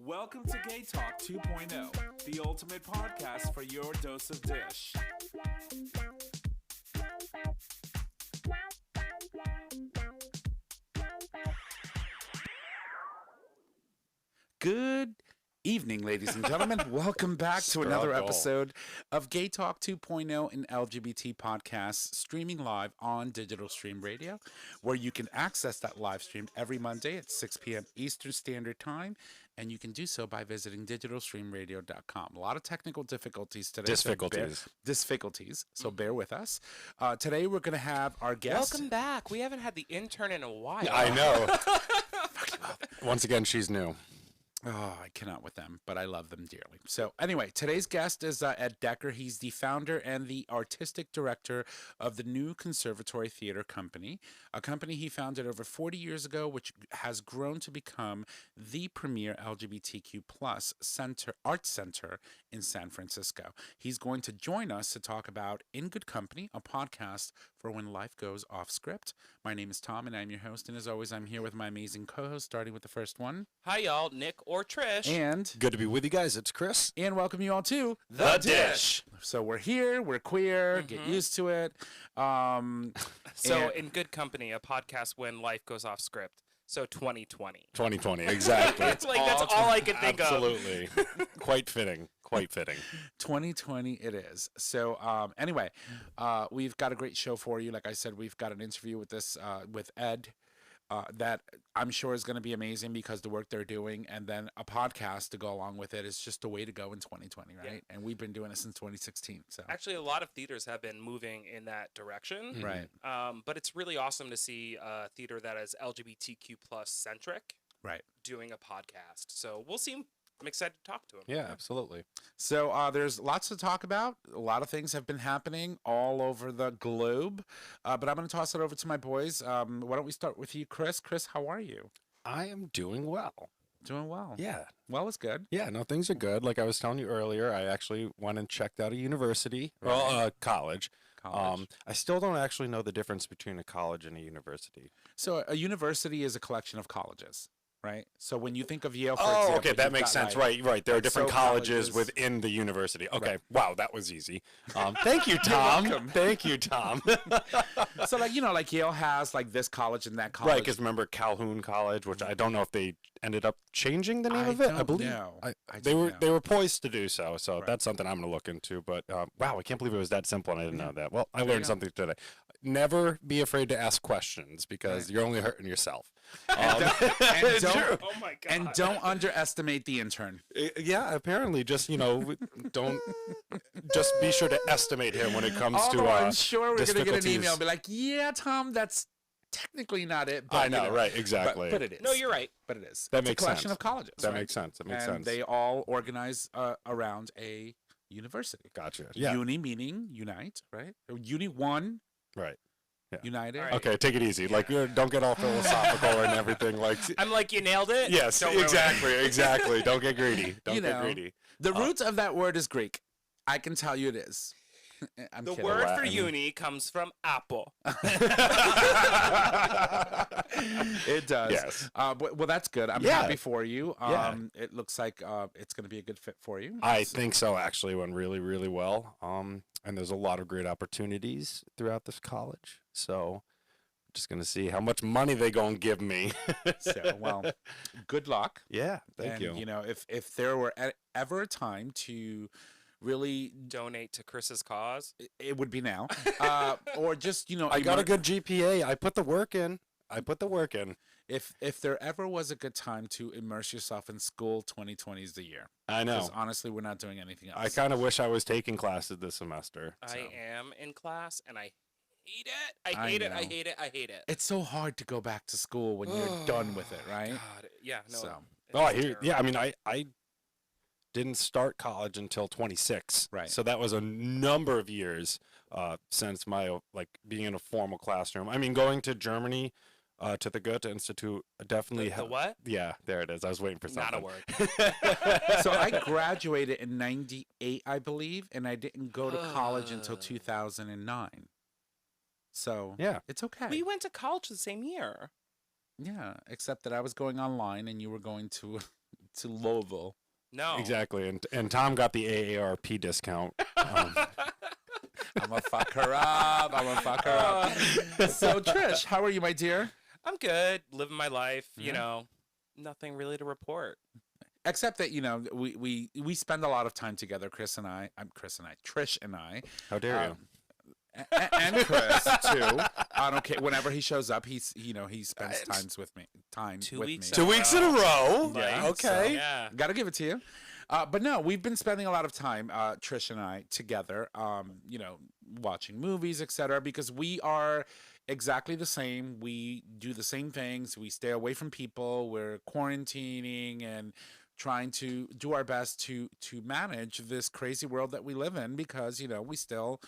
Welcome to Gaytalk 2.0, the ultimate podcast for your dose of dish. Good evening, ladies and gentlemen. Welcome back to another episode of Gaytalk 2.0, an LGBT podcast streaming live on Digital Stream Radio, where you can access that live stream every Monday at 6 p.m. Eastern Standard Time, and you can do so by visiting digitalstreamradio.com. A lot of technical difficulties today. Difficulties, so bear with us. Today we're going to have our guest. Welcome back. We haven't had the intern in a while. I know. Once again, she's new. Oh, I cannot with them, but I love them dearly. So anyway, today's guest is Ed Decker. He's the founder and the artistic director of the new Conservatory Theater Company, a company he founded over 40 years ago, which has grown to become the premier LGBTQ plus arts center in San Francisco. He's going to join us to talk about In Good Company, a podcast for when life goes off script. My name is Tom, and I'm your host. And as always, I'm here with my amazing co-host, starting with the first one. Hi, y'all. Nick or Trish. And good to be with you guys. It's Chris. And welcome you all to The Dish. So we're here. We're queer. Get used to it. In Good Company, a podcast when life goes off script. So 2020. 2020, exactly. That's all I can think Absolutely. Quite fitting. 2020 it is. So anyway, we've got a great show for you. Like I said, we've got an interview with Ed. That I'm sure is going to be amazing because the work they're doing, and then a podcast to go along with it is just the way to go in 2020, right? Yeah. And we've been doing it since 2016. So actually, a lot of theaters have been moving in that direction, right? But it's really awesome to see a theater that is LGBTQ plus centric, right, doing a podcast. So we'll see. I'm excited to talk to him. Yeah, absolutely. So there's lots to talk about. A lot of things have been happening all over the globe. But I'm going to toss it over to my boys. Why don't we start with you, Chris? Chris, how are you? I am doing well. Doing well. Yeah. Well, it's good. Yeah, no, things are good. Like I was telling you earlier, I actually went and checked out a university, college. I still don't actually know the difference between a college and a university. So a university is a collection of colleges. Right. So when you think of Yale, for example, okay, that makes sense. Right. There are different colleges within the university. Okay. Right. Wow, that was easy. Thank you, Tom. Thank you, Tom. So like Yale has like this college and that college. Right, because remember Calhoun College, which I don't know if they ended up changing the name of it. I believe they were poised to do so. So right. That's something I'm going to look into. But wow, I can't believe it was that simple and I didn't know that. Well, I learned something today. Never be afraid to ask questions because you're only hurting yourself. And don't underestimate the intern. Yeah, apparently, just don't just be sure to estimate him when it comes to. I'm sure we're gonna get an email and be like, "Yeah, Tom, that's technically not it." But, I know, right? Exactly. But it is. No, you're right. But it is. That it's makes a collection sense. of colleges. That makes sense. That makes sense. And they all organize around a university. Gotcha. Yeah. Uni meaning unite, right? Uni one. Right. Yeah. United. Right. Okay, take it easy. Like, don't get all philosophical and everything. Like, I'm like, you nailed it. Yes, exactly. Don't get greedy. Don't get greedy. The root of that word is Greek. I can tell you it is. The word for uni comes from apple. It does. Yes. Well, that's good. I'm happy for you. It looks like it's going to be a good fit for you. I think so. Actually, went really, really well. And there's a lot of great opportunities throughout this college. So just going to see how much money they going to give me. So, well, good luck. Yeah, thank you. If there were ever a time to really donate to Chris's cause, it would be now. Or just, I got a good GPA. I put the work in. If there ever was a good time to immerse yourself in school, 2020 is the year. I know. Because honestly, we're not doing anything else. I kind of wish I was taking classes this semester. I am in class, and I hate it. I hate it. It's so hard to go back to school when you're done with it, right? God, yeah, no. So. I hear. Yeah, I mean, I didn't start college until 26. Right. So that was a number of years since my being in a formal classroom. I mean, going to Germany. To the Goethe Institute definitely helped. The what? Yeah, there it is. I was waiting for something. Not a word. So I graduated in 98, I believe, and I didn't go to college until 2009. So yeah, it's okay. We went to college the same year. Yeah, except that I was going online and you were going to to Louisville. No. Exactly. And Tom got the AARP discount. I'm gonna fuck her up. So Trish, how are you, my dear? I'm good, living my life. You know, nothing really to report. Except that, you know, we spend a lot of time together, Trish and I. How dare you? And Chris too. I don't care. Whenever he shows up, he spends times with me. 2 weeks. 2 weeks in a row. Yeah. Okay. So, yeah. Gotta give it to you. But no, we've been spending a lot of time, Trish and I, together. Watching movies, etc. Because we are exactly the same. We do the same things. We stay away from people. We're quarantining and trying to do our best to manage this crazy world that we live in, because we still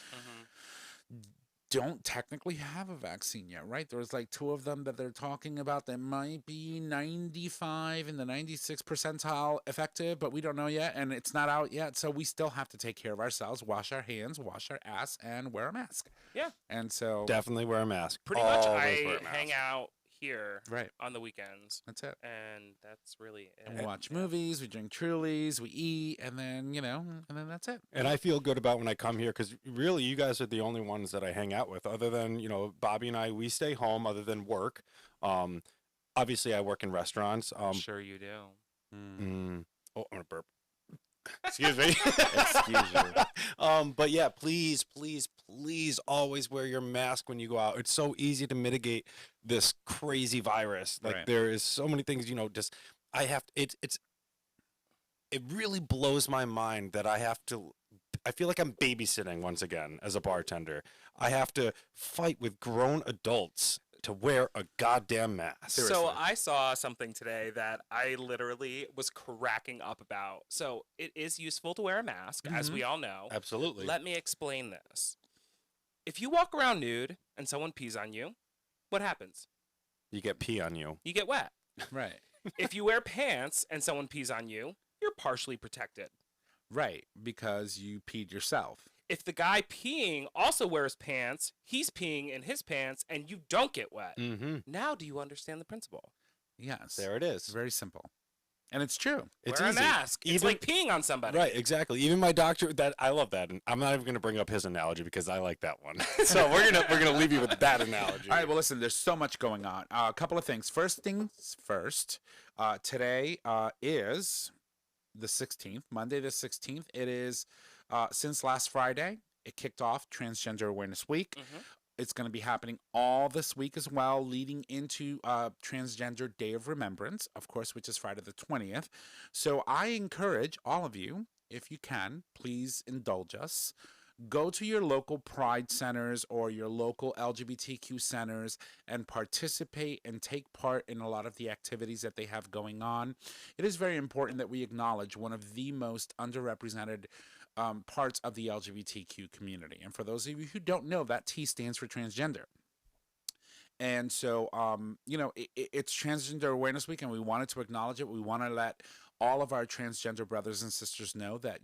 don't technically have a vaccine yet, right? There's like 2 of them that they're talking about that might be 95 in the 96 percentile effective, but we don't know yet, and it's not out yet. So we still have to take care of ourselves, wash our hands, wash our ass, and wear a mask. Yeah. And so definitely wear a mask. Pretty much I hang out here on the weekends. That's it. And that's really it. And we watch movies, we drink Trulies, we eat, and then, and then that's it. And I feel good about when I come here, because really you guys are the only ones that I hang out with. Other than, Bobby and I, we stay home other than work. Obviously I work in restaurants. Sure you do. Oh, I'm going to burp. Excuse me. Excuse you. But yeah, please always wear your mask when you go out. It's so easy to mitigate this crazy virus. Like there is so many things, it really blows my mind that I feel like I'm babysitting once again as a bartender. I have to fight with grown adults to wear a goddamn mask. Seriously. So I saw something today that I literally was cracking up about. So it is useful to wear a mask, as we all know. Absolutely. Let me explain this. If you walk around nude and someone pees on you, what happens? You get pee on you. You get wet. Right. If you wear pants and someone pees on you, you're partially protected. Right, because you peed yourself. If the guy peeing also wears pants, he's peeing in his pants, and you don't get wet. Now do you understand the principle? Yes. There it is. Very simple. And it's true. Wear a mask. It's like peeing on somebody. Right, exactly. Even my doctor, I love that. And I'm not even going to bring up his analogy because I like that one. So we're gonna leave you with that analogy. All right, well, listen, there's so much going on. A couple of things. First things first, today is the 16th, Monday the 16th. It is, since last Friday, it kicked off Transgender Awareness Week. It's going to be happening all this week as well, leading into Transgender Day of Remembrance, of course, which is Friday the 20th. So I encourage all of you, if you can, please indulge us. Go to your local Pride centers or your local LGBTQ centers and participate and take part in a lot of the activities that they have going on. It is very important that we acknowledge one of the most underrepresented parts of the LGBTQ community. And for those of you who don't know, that T stands for transgender. And so, it's Transgender Awareness Week, and we wanted to acknowledge it. We want to let all of our transgender brothers and sisters know that,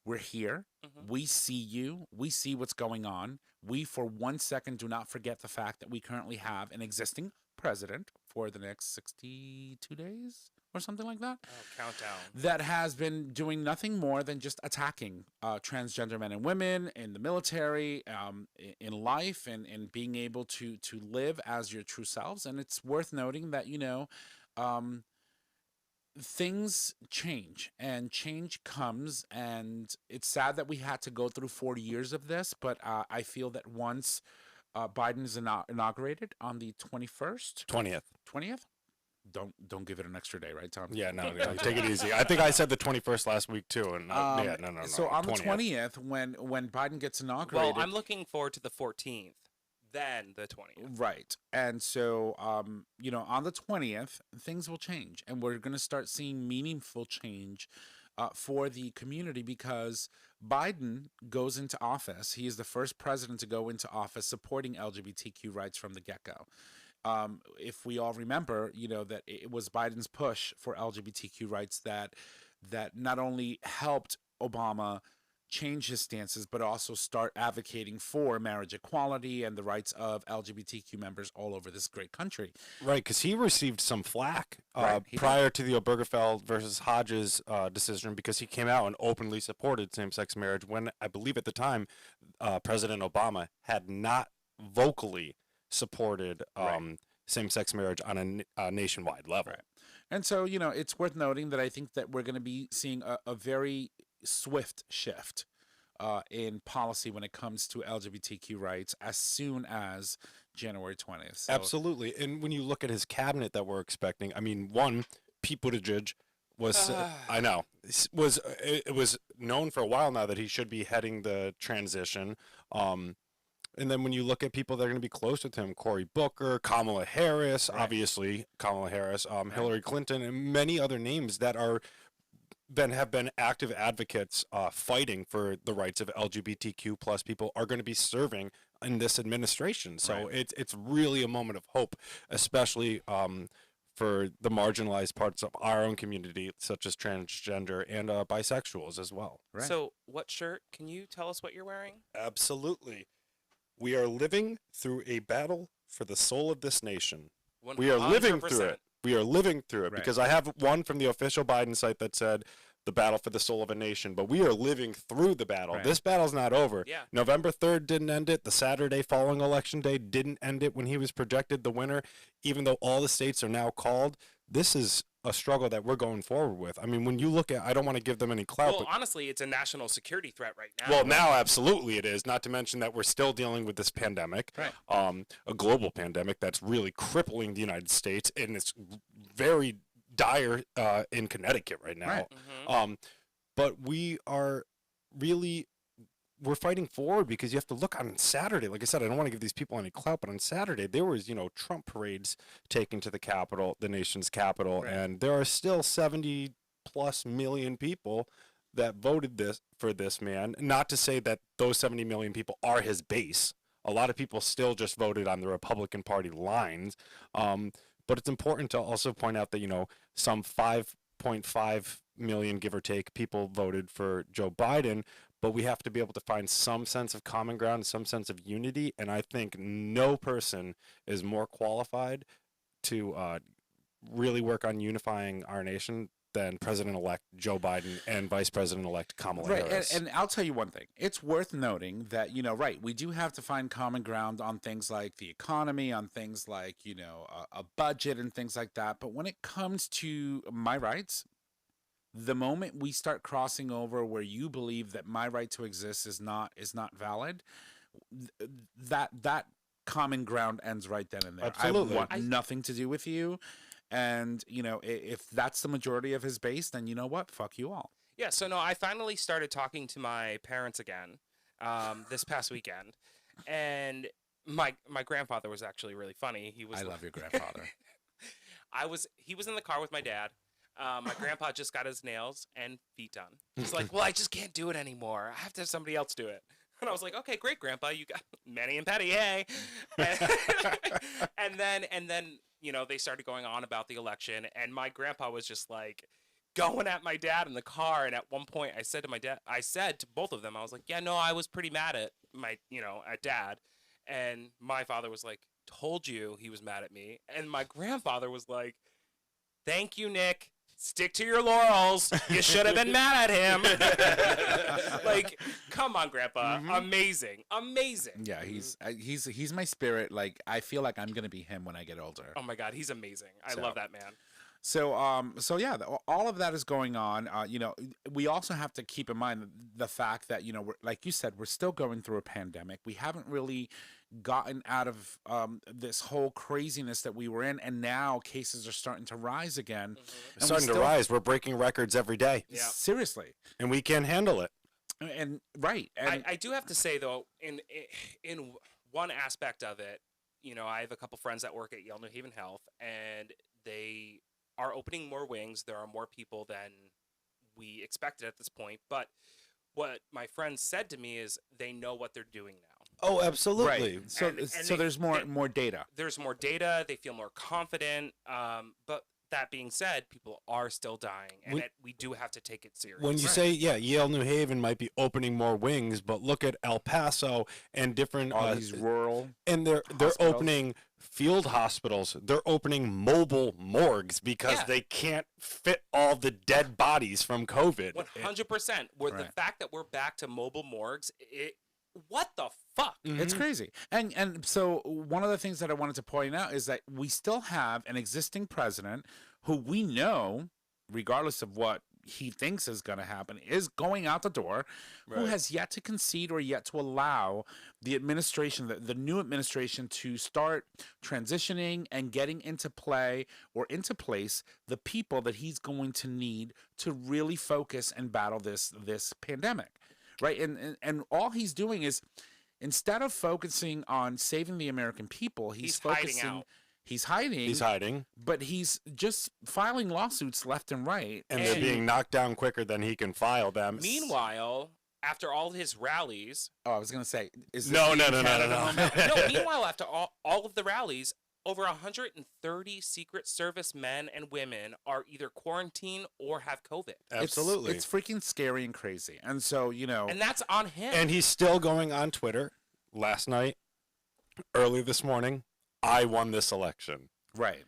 we're here. We see you. We see what's going on. We, for 1 second, do not forget the fact that we currently have an existing president for the next 62 days or something like that. Oh, countdown. That has been doing nothing more than just attacking transgender men and women in the military, in life, and being able to live as your true selves. And it's worth noting that, things change and change comes, and it's sad that we had to go through 40 years of this, but I feel that once Biden is inaugurated on the 20th, don't give it an extra day, right, Tom? Yeah, no, take it easy. I think I said the 21st last week too, and no. So on the 20th, when Biden gets inaugurated, well, I'm looking forward to the 14th. Then the 20th. Right. And so, on the 20th, things will change. And we're going to start seeing meaningful change for the community, because Biden goes into office. He is the first president to go into office supporting LGBTQ rights from the get-go. If we all remember, that it was Biden's push for LGBTQ rights that not only helped Obama change his stances, but also start advocating for marriage equality and the rights of LGBTQ members all over this great country. Right, because he received some flack prior to the Obergefell versus Hodges decision, because he came out and openly supported same-sex marriage when, I believe at the time, President Obama had not vocally supported same-sex marriage on a nationwide level. Right. And so, you know, it's worth noting that I think that we're going to be seeing a very swift shift in policy when it comes to LGBTQ rights as soon as January 20th. So, absolutely. And when you look at his cabinet that we're expecting, I mean, one, Pete Buttigieg was, I know, it was known for a while now that he should be heading the transition. And then when you look at people that are going to be close with him, Cory Booker, Kamala Harris, obviously Kamala Harris, Hillary Clinton, and many other names that have been active advocates fighting for the rights of LGBTQ plus people are going to be serving in this administration. So it's really a moment of hope, especially for the marginalized parts of our own community, such as transgender and bisexuals as well. Right. So what shirt? Can you tell us what you're wearing? Absolutely. We are living through a battle for the soul of this nation. 100%. We are living through it because I have one from the official Biden site that said the battle for the soul of a nation, but we are living through the battle. Right. This battle's not over. Yeah. November 3rd didn't end it. The Saturday following Election Day didn't end it when he was projected the winner, even though all the states are now called. This is a struggle that we're going forward with. I mean, when you look at, I don't want to give them any clout. Well, honestly, it's a national security threat right now. Well, now absolutely it is, not to mention that we're still dealing with this pandemic, a global pandemic that's really crippling the United States, and it's very dire in Connecticut right now. Right. Mm-hmm. But we are really, we're fighting forward because you have to look on Saturday. Like I said, I don't want to give these people any clout, but on Saturday there was, Trump parades taken to the Capitol, the nation's capital, and there are still 70+ million people that voted for this man. Not to say that those 70 million people are his base. A lot of people still just voted on the Republican Party lines. But it's important to also point out that, some 5.5 million, give or take, people voted for Joe Biden. But we have to be able to find some sense of common ground, some sense of unity. And I think no person is more qualified to really work on unifying our nation than President-elect Joe Biden and Vice President-elect Kamala Harris. And I'll tell you one thing. It's worth noting that, we do have to find common ground on things like the economy, on things like, a budget and things like that. But when it comes to my rights, the moment we start crossing over where you believe that my right to exist is not valid, that common ground ends right then and there. Absolutely. I want nothing to do with you. And, if that's the majority of his base, then you know what? Fuck you all. Yeah, so no, I finally started talking to my parents again this past weekend. And my grandfather was actually really funny. I love your grandfather. He was in the car with my dad. My grandpa just got his nails and feet done. He's like, well, I just can't do it anymore. I have to have somebody else do it. And I was like, okay, great, Grandpa. You got Manny and Patty, hey. And then, they started going on about the election. And my grandpa was just like going at my dad in the car. And at one point I said to both of them, I was like, yeah, no, I was pretty mad at at Dad. And my father was like, told you he was mad at me. And my grandfather was like, thank you, Nick. Stick to your laurels. You should have been mad at him. Like, come on, Grandpa. Mm-hmm. Amazing. Yeah, he's my spirit. Like, I feel like I'm gonna be him when I get older. Oh my God, he's amazing. I love that man. So yeah, all of that is going on. We also have to keep in mind the fact that we're, like you said, we're still going through a pandemic. We haven't really gotten out of this whole craziness that we were in, and now cases are starting to rise again. Mm-hmm. It's starting to rise. We're breaking records every day. Yeah. Seriously, and we can't handle it. And I do have to say though, in one aspect of it, I have a couple friends that work at Yale New Haven Health, and they are opening more wings. There are more people than we expected at this point. But what my friends said to me is they know what they're doing now. Oh, absolutely. Right. So there's more data. There's more data. They feel more confident. But that being said, people are still dying, and we do have to take it seriously. When you say, Yale, New Haven might be opening more wings, but look at El Paso and different all these rural, and they're opening field hospitals. They're opening mobile morgues because they can't fit all the dead bodies from COVID. 100%. With the fact that we're back to mobile morgues, what the fuck? Mm-hmm. It's crazy. And so one of the things that I wanted to point out is that we still have an existing president who we know, regardless of what he thinks is going to happen, is going out the door, who has yet to concede or yet to allow the administration, the new administration, to start transitioning and getting into play or into place the people that he's going to need to really focus and battle this pandemic. Right. And all he's doing is, instead of focusing on saving the American people, he's focusing. Hiding out. He's hiding. But he's just filing lawsuits left and right. And they're being knocked down quicker than he can file them. Meanwhile, after all his rallies. Oh, I was going to say. No. Meanwhile, after all of the rallies, over 130 Secret Service men and women are either quarantined or have COVID. Absolutely. It's freaking scary and crazy. And so, And that's on him. And he's still going on Twitter. Last night, early this morning, I won this election. Right.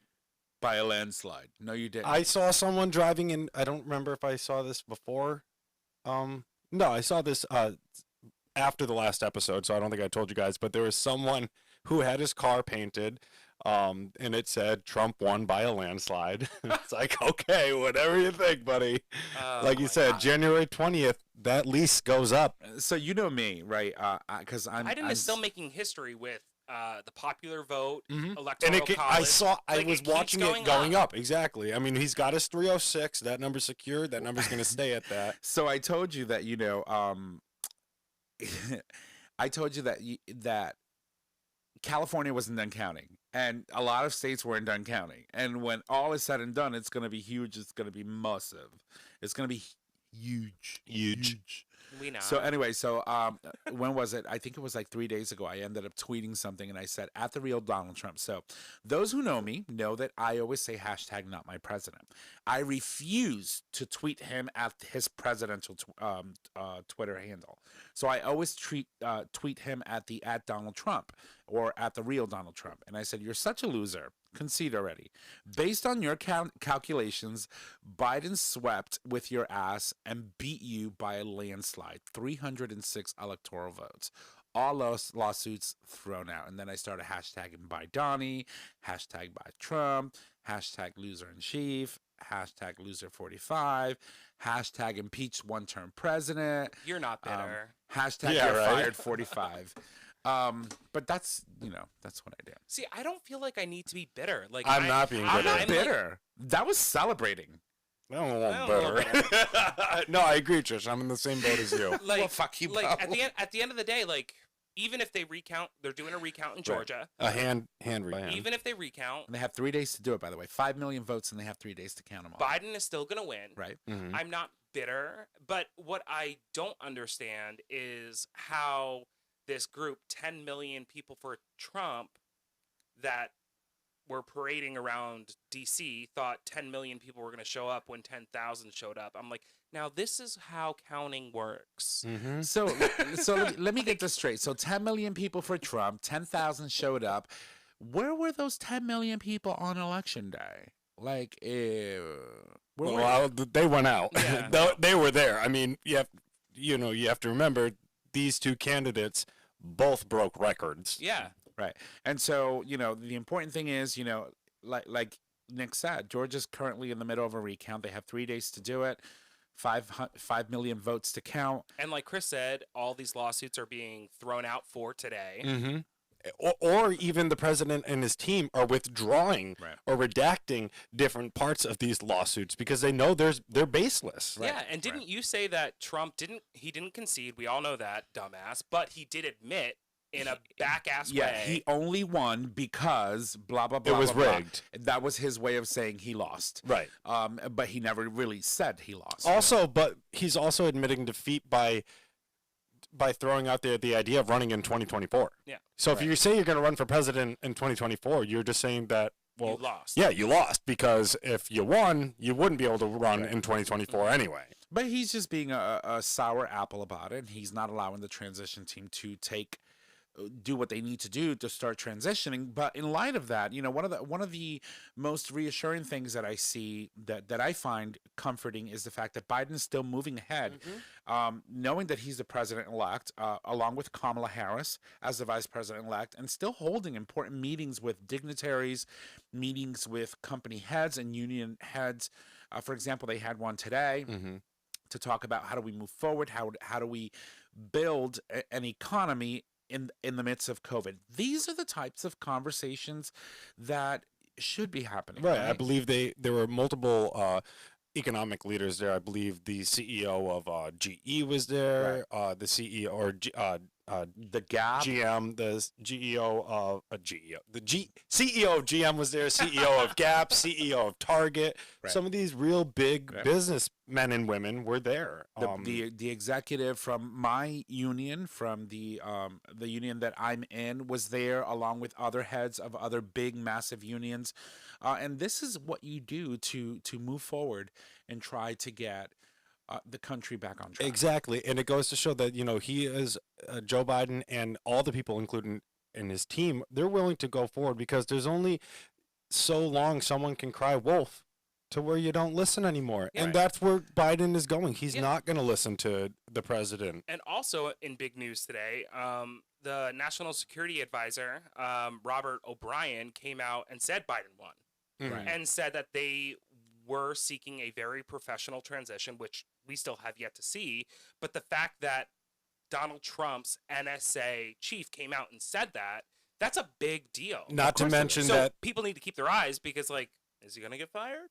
By a landslide. No, you didn't. I saw someone driving in. I don't remember if I saw this before. No, I saw this after the last episode, so I don't think I told you guys. But there was someone who had his car painted, and it said Trump won by a landslide. It's like, okay, whatever you think, buddy. Like you said, God. January 20th, that lease goes up. So you know me, right? Because Biden is still making history with the popular vote, electoral and college. I was watching it going up. Exactly. I mean, he's got his 306. That number's secured. That number's going to stay at that. So I told you that, I told you that California wasn't done counting, and a lot of states weren't done counting. And when all is said and done, it's going to be huge. It's going to be massive. It's going to be huge. We know. So anyway, when was it? I think it was like 3 days ago. I ended up tweeting something, and I said, "At the real Donald Trump." So those who know me know that I always say hashtag not my president. I refuse to tweet him at his presidential Twitter handle. So I always tweet him at Donald Trump or at the real Donald Trump. And I said, "You're such a loser. Concede already. Based on your calculations, Biden swept with your ass and beat you by a landslide, 306 electoral votes. All lawsuits thrown out." And then I started hashtagging by Donnie, hashtag by Trump, hashtag loser in chief, hashtag loser 45, hashtag impeach one-term president. You're not bitter. Hashtag you're fired 45. But that's what I do. See, I don't feel like I need to be bitter. Like I'm not being bitter. I'm not bitter. That was celebrating. I don't want bitter. No, I agree, Trish. I'm in the same boat as you. Like, well, fuck you, like at the end of the day, like, even if they recount, they're doing a recount in Georgia. A hand recount. Even if they recount, and they have 3 days to do it. By the way, 5 million votes, and they have 3 days to count them all. Biden is still gonna win. Right. Mm-hmm. I'm not bitter, but what I don't understand is how this group, 10 million people for Trump, that were parading around D.C., thought 10 million people were going to show up when 10,000 showed up. I'm like, now this is how counting works. Mm-hmm. So let me get this straight. So 10 million people for Trump, 10,000 showed up. Where were those 10 million people on election day? Like, well, they went out. Yeah. They were there. I mean, you have to remember these two candidates both broke records. Yeah. Right. And so, the important thing is, like Nick said, Georgia's currently in the middle of a recount. They have 3 days to do it, 5 million votes to count. And like Chris said, all these lawsuits are being thrown out for today. Mm-hmm. Or even the president and his team are withdrawing or redacting different parts of these lawsuits because they know they're baseless. Right. Yeah, and didn't you say that Trump didn't concede? We all know that, dumbass. But he did admit in a back-ass way. Yeah, he only won because blah, blah, blah, it was blah, rigged. Blah. That was his way of saying he lost. Right. But he never really said he lost. Also, but he's also admitting defeat by throwing out the idea of running in 2024. Yeah. So if you say you're going to run for president in 2024, you're just saying that well, you lost. Yeah, you lost, because if you won, you wouldn't be able to run in 2024 anyway. But he's just being a sour apple about it. He's not allowing the transition team to do what they need to do to start transitioning. But in light of that, you know, one of the most reassuring things that I see that I find comforting is the fact that Biden is still moving ahead, knowing that he's the president-elect, along with Kamala Harris as the vice president-elect, and still holding important meetings with dignitaries, meetings with company heads and union heads. For example, they had one today to talk about how do we move forward, how do we build an economy in the midst of COVID. These are the types of conversations that should be happening. Right. I believe there were multiple economic leaders there. I believe the CEO of GE was there. The CEO or the Gap, GM, the CEO of CEO of GM was there. CEO of Gap, CEO of Target. Right. Some of these real big businessmen and women were there. The executive from my union, from the union that I'm in, was there, along with other heads of other big, massive unions. And this is what you do to move forward and try to get the country back on track. Exactly. And it goes to show that, you know, he is Joe Biden and all the people, including in his team, they're willing to go forward, because there's only so long someone can cry wolf to where you don't listen anymore. And that's where Biden is going. He's not going to listen to the president. And also in big news today, the National Security Advisor, Robert O'Brien, came out and said Biden won. And said that they were seeking a very professional transition, which we still have yet to see. But the fact that Donald Trump's NSA chief came out and said that, that's a big deal. Not to mention that people need to keep their eyes, because, like, is he going to get fired?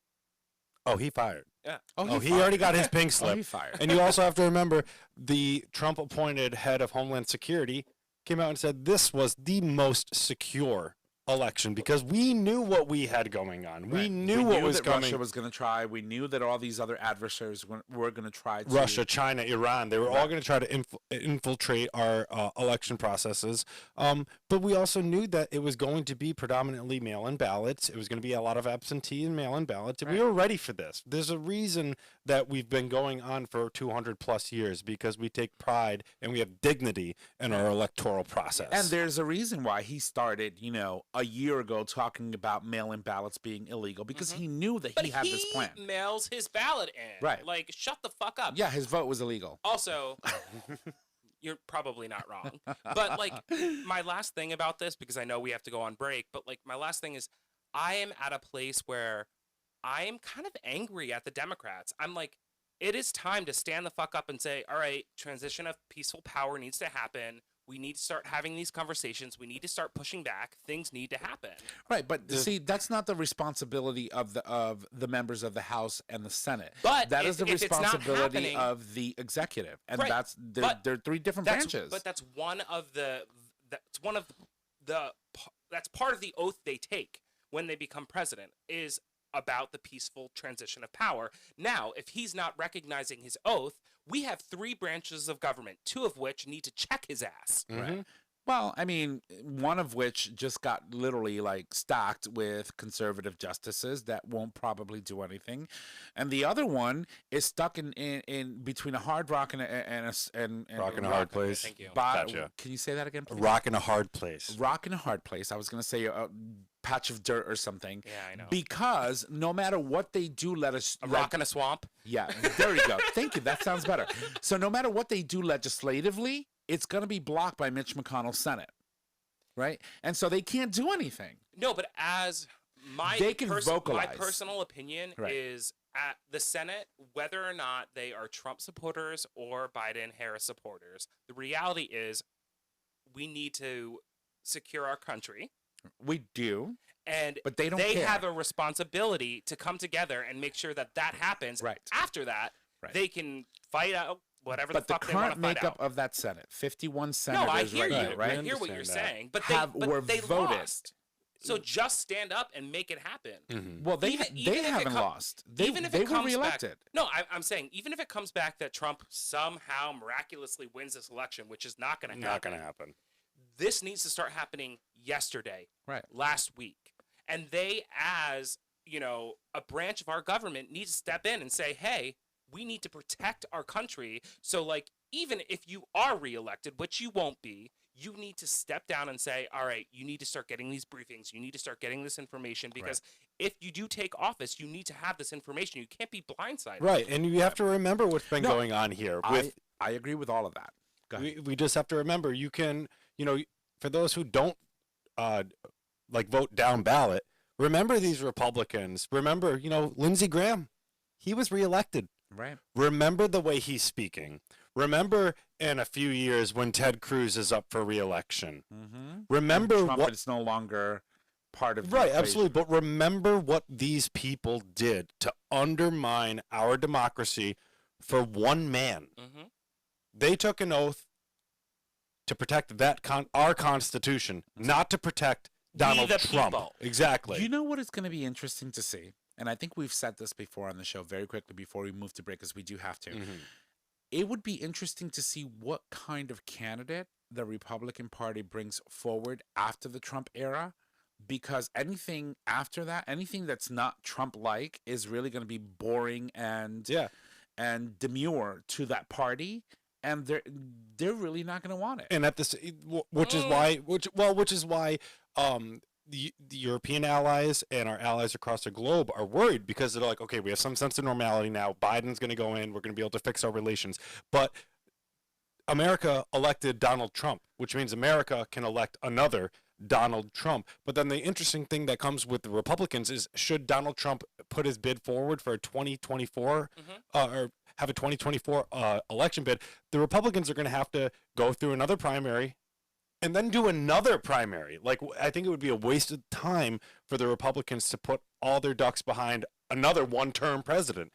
Oh, he fired. Yeah. He already got his pink slip. He fired. And you also have to remember, the Trump-appointed head of Homeland Security came out and said this was the most secure election, because we knew what we had going on. Right. We knew what was coming. Russia was going to try. We knew that all these other adversaries were going to try. Russia, China, Iran. They were all going to try to infiltrate our election processes. But we also knew that it was going to be predominantly mail-in ballots. It was going to be a lot of absentee and mail-in ballots. And we were ready for this. There's a reason that we've been going on for 200 plus years, because we take pride and we have dignity in our electoral process. And there's a reason why he started, you know, a year ago talking about mail-in ballots being illegal, because he knew that he had this plan. He mails his ballot in. Right. Like, shut the fuck up. Yeah, his vote was illegal. Also, you're probably not wrong. But, like, my last thing about this, because I know we have to go on break, but, like, my last thing is, I am at a place where I am kind of angry at the Democrats. I'm like, it is time to stand the fuck up and say, all right, transition of peaceful power needs to happen. We need to start having these conversations. We need to start pushing back. Things need to happen. Right, but see, that's not the responsibility of the members of the House and the Senate. But that is the responsibility of the executive, and they're three different branches. But that's that's part of the oath they take when they become president, is about the peaceful transition of power. Now, if he's not recognizing his oath, we have three branches of government, two of which need to check his ass. Right. Well, I mean, one of which just got literally like stocked with conservative justices that won't probably do anything, and the other one is stuck in between a hard rock and a hard place. Thank you. Gotcha. Can you say that again, please? Rock in a hard place. Rock in a hard place. I was going to say a patch of dirt or something. Yeah, I know. Because no matter what they do, rock in a swamp. Yeah, there you go. Thank you. That sounds better. So no matter what they do legislatively, it's going to be blocked by Mitch McConnell's Senate, right? And so they can't do anything. No, but as my personal opinion is, at the Senate, whether or not they are Trump supporters or Biden-Harris supporters, the reality is we need to secure our country. We do. But they don't care. They have a responsibility to come together and make sure that happens. Right. After that, they can fight out whatever the fuck they want to fight out. But the current makeup of that Senate, 51 senators. No, I hear you. Right? I hear what you're saying. But they voted. Lost. So just stand up and make it happen. Mm-hmm. Well, they haven't lost. They were reelected. No, I'm saying even if it comes back that Trump somehow miraculously wins this election, which is not going to happen. Not going to happen. This needs to start happening yesterday, right? Last week. And they, as, you know, a branch of our government, need to step in and say, hey, we need to protect our country. So, like, even if you are reelected, which you won't be, you need to step down and say, all right, you need to start getting these briefings. You need to start getting this information, because if you do take office, you need to have this information. You can't be blindsided. Right. And you have to remember what's been going on here. I agree with all of that. Go ahead. We just have to remember, you can, you know, for those who don't like vote down ballot, remember these Republicans. Remember, you know, Lindsey Graham, he was reelected. Right. Remember the way he's speaking. Remember in a few years when Ted Cruz is up for re-election. Remember Trump is no longer part of the right, equation. absolutely. But remember what these people did to undermine our democracy for one man. They took an oath to protect that our Constitution, not to protect Donald Trump. People. Exactly. You know what is going to be interesting to see? And I think we've said this before on the show very quickly before we move to break, because we do have to. It would be interesting to see what kind of candidate the Republican Party brings forward after the Trump era, because anything after that, anything that's not Trump-like, is really going to be boring and demure to that party, and they're really not going to want it. And at this, which is why the European allies and our allies across the globe are worried, because they're like, okay, we have some sense of normality now. Biden's going to go in. We're going to be able to fix our relations. But America elected Donald Trump, which means America can elect another Donald Trump. But then the interesting thing that comes with the Republicans is, should Donald Trump put his bid forward for a 2024 or have a 2024 election bid, the Republicans are going to have to go through another primary and then do another primary. Like, I think it would be a waste of time for the Republicans to put all their ducks behind another one-term president.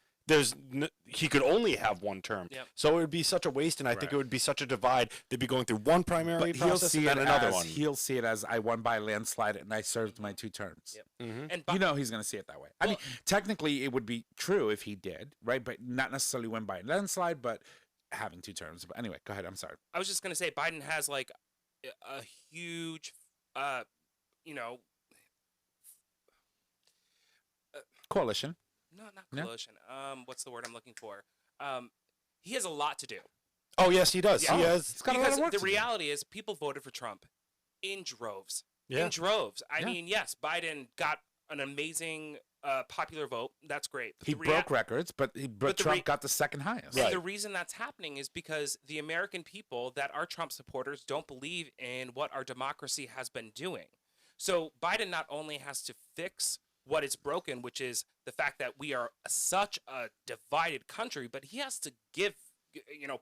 He could only have one term. So it would be such a waste, and I think it would be such a divide. They'd be going through one primary process and then another one. He'll see it as, I won by a landslide and I served my 2 terms. And you know he's going to see it that way. I mean, technically it would be true if he did, right? But not necessarily win by a landslide, but having 2 terms. But anyway, go ahead. I'm sorry. I was just going to say, Biden has like a huge, you know, coalition. No, not coalition. What's the word I'm looking for? He has a lot to do. Oh, yes, he does. Yeah. He has. It's got a lot of work the to do. reality is, people voted for Trump in droves. In droves. I mean, yes, Biden got an amazing popular vote. That's great. But he broke records, but Trump got the second highest. And the reason that's happening is because the American people that are Trump supporters don't believe in what our democracy has been doing. So Biden not only has to fix what is broken, which is the fact that we are such a divided country, but he has to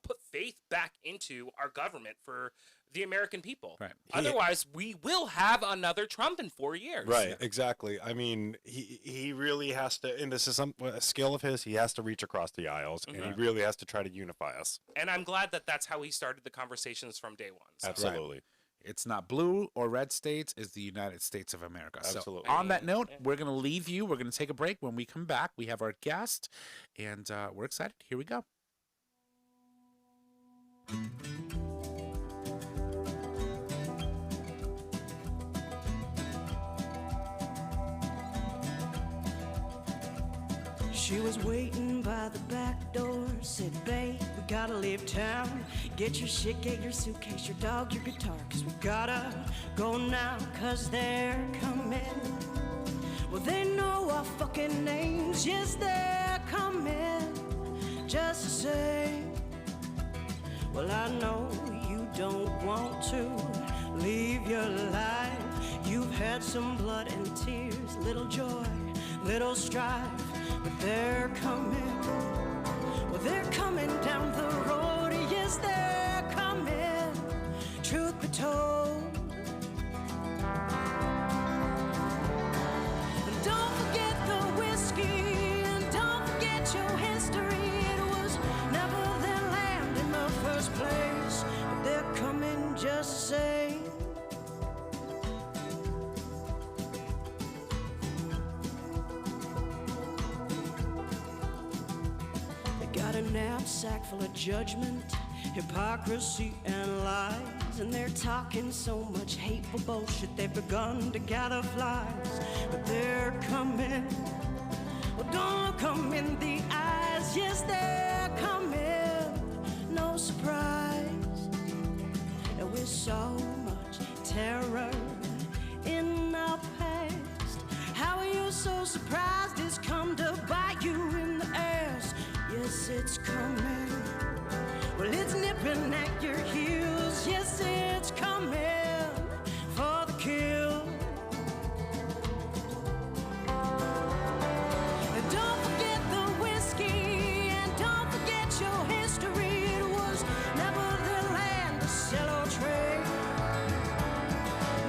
put faith back into our government for the American people. Right. Otherwise, we will have another Trump in 4 years. Right, exactly. I mean, he really has to, and this is a skill of his, he has to reach across the aisles, and he really has to try to unify us. And I'm glad that that's how he started the conversations from day one. So. Absolutely. Right. It's not blue or red states, it's the United States of America. Absolutely. So on that note, we're going to leave you. We're going to take a break. When we come back, we have our guest, and we're excited. Here we go. She was waiting by the back door, said, babe, we gotta leave town. Get your shit, get your suitcase, your dog, your guitar, cause we gotta go now, cause they're coming. Well, they know our fucking names, yes, they're coming, just to say, well, I know you don't want to leave your life. You've had some blood and tears, little joy, little strife. But they're coming, well, they're coming down the road, yes, they're coming, truth be told. And don't forget the whiskey, and don't forget your history. It was never their land in the first place, but they're coming just the same. Got a knapsack full of judgment, hypocrisy, and lies. lines, and they're talking so much hateful bullshit. They've begun to gather flies, but they're coming. Well, don't look 'em in the eyes. Yes, they're coming. No surprise. There was so much terror in our past. How are you so surprised it's come to bite you in the ass? Yes, it's coming. Well, it's nipping at your heels. Yes, it's coming for the kill. And don't forget the whiskey, and don't forget your history. It was never the land to sell or trade.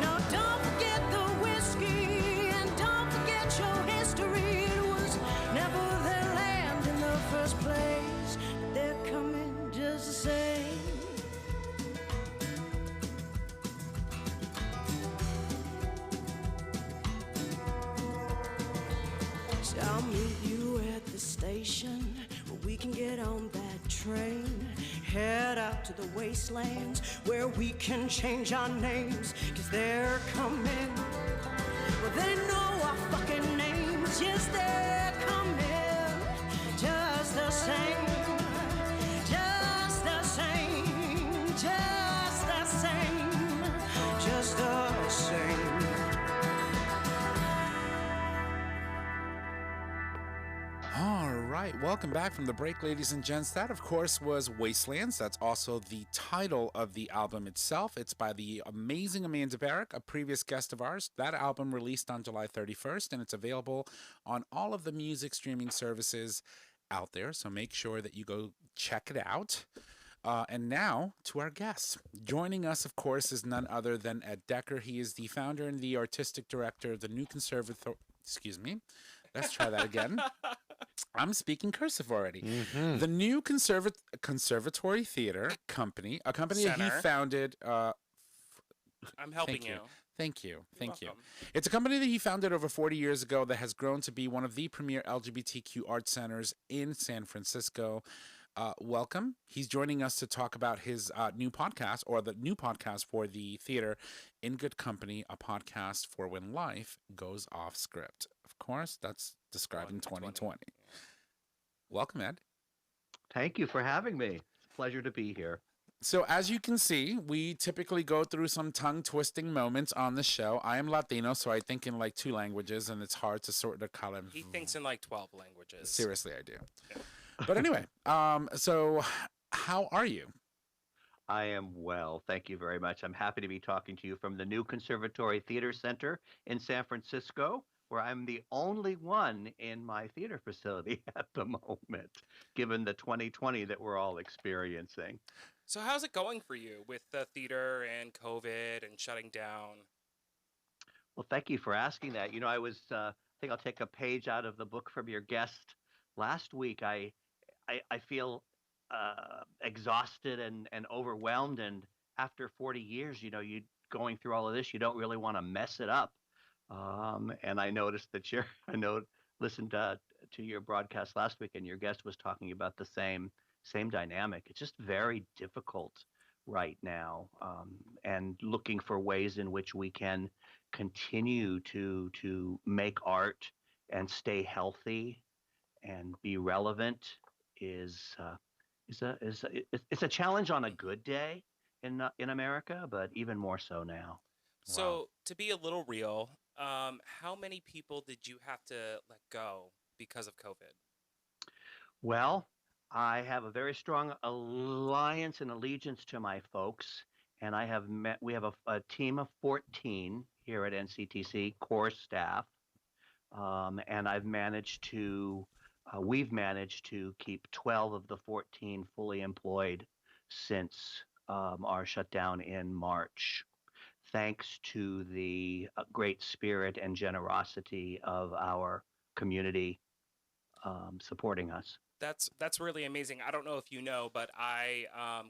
No, don't forget the whiskey, and don't forget your history. It was never their land in the first place. They're coming just the same. So I'll meet you at the station where we can get on that train. Head out to the wastelands where we can change our names. 'Cause they're coming. Well, they know our fucking names. Yes, they're coming. Just the same. Just the same. Just the same. Just the same. All right, welcome back from the break, ladies and gents. That, of course, was Wastelands. That's also the title of the album itself. It's by the amazing Amanda Barrick, a previous guest of ours. That album released on July 31st, and it's available on all of the music streaming services out there, so make sure that you go check it out. And now to our guests. Joining us, of course, is none other than Ed Decker. He is the founder and the artistic director of the new Conservatory. Excuse me. Let's try that again. I'm speaking cursive already. Mm-hmm. The new Conservatory Theater Company, a company that he Center. founded. I'm helping Thank you. you. Thank you. Thank you. welcome. It's a company that he founded over 40 years ago that has grown to be one of the premier LGBTQ art centers in San Francisco. Welcome. He's joining us to talk about his new podcast, or the new podcast for the theater, In Good Company, a podcast for when life goes off script. Of course, that's describing 2020. Welcome, Ed. Thank you for having me. It's a pleasure to be here. So as you can see, we typically go through some tongue-twisting moments on the show. I am Latino, so I think in like 2 languages, and it's hard to sort of kind of... He thinks in like 12 languages. Seriously, I do. But anyway, so how are you? I am well. Thank you very much. I'm happy to be talking to you from the new Conservatory Theater Center in San Francisco, where I'm the only one in my theater facility at the moment, given the 2020 that we're all experiencing. So how's it going for you with the theater and COVID and shutting down? Well, thank you for asking that. You know, I think I'll take a page out of the book from your guest last week. I feel exhausted and overwhelmed. And after 40 years, you know, you going through all of this, you don't really want to mess it up. And I noticed that listened to your broadcast last week, and your guest was talking about the same dynamic. It's just very difficult right now, and looking for ways in which we can continue to make art and stay healthy and be relevant is a challenge on a good day in America, but even more so now. So to be a little real, how many people did you have to let go because of COVID? Well, I have a very strong alliance and allegiance to my folks, and we have a team of 14 here at NCTC core staff, and we've managed to keep 12 of the 14 fully employed since our shutdown in March, thanks to the great spirit and generosity of our community supporting us. That's really amazing. I don't know if you know, but I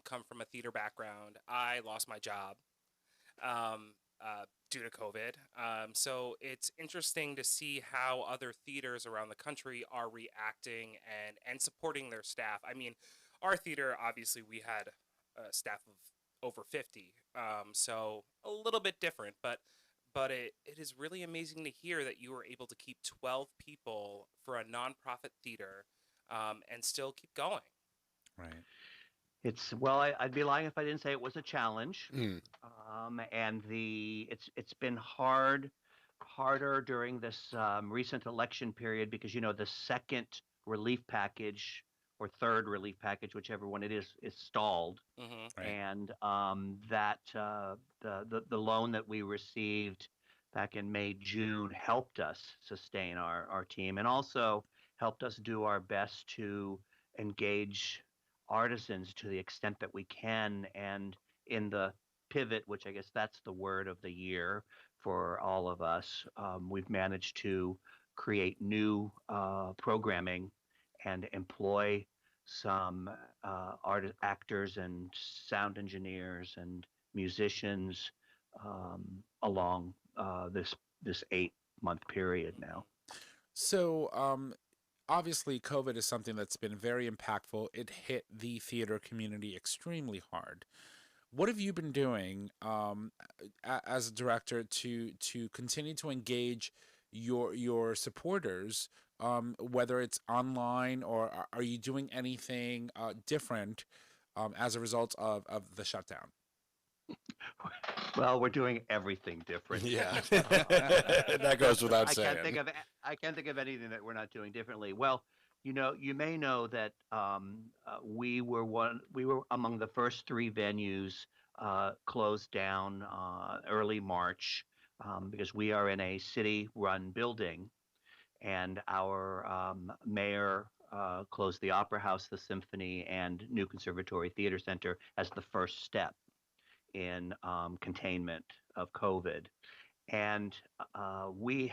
come from a theater background. I lost my job due to COVID. So it's interesting to see how other theaters around the country are reacting and supporting their staff. I mean, our theater, obviously, we had a staff of over 50. So a little bit different, but it is really amazing to hear that you were able to keep 12 people for a nonprofit theater, and still keep going. Right. I'd be lying if I didn't say it was a challenge. And it's been harder during this recent election period because the second relief package or third relief package, whichever one it is stalled. Mm-hmm. Right. And the loan that we received back in May, June helped us sustain our team, and also helped us do our best to engage artisans to the extent that we can. And in the pivot, which I guess that's the word of the year for all of us, we've managed to create new programming and employ some actors and sound engineers and musicians along this 8-month period now. So, obviously, COVID is something that's been very impactful. It hit the theater community extremely hard. What have you been doing as a director to continue to engage your supporters, whether it's online, or are you doing anything different as a result of the shutdown? Well, we're doing everything different. Yeah, that goes without saying. I can't think of anything that we're not doing differently. Well, you may know that we were among the first 3 venues closed down early March because we are in a city-run building, and our mayor closed the Opera House, the Symphony, and new Conservatory Theater Center as the first step in containment of COVID. And we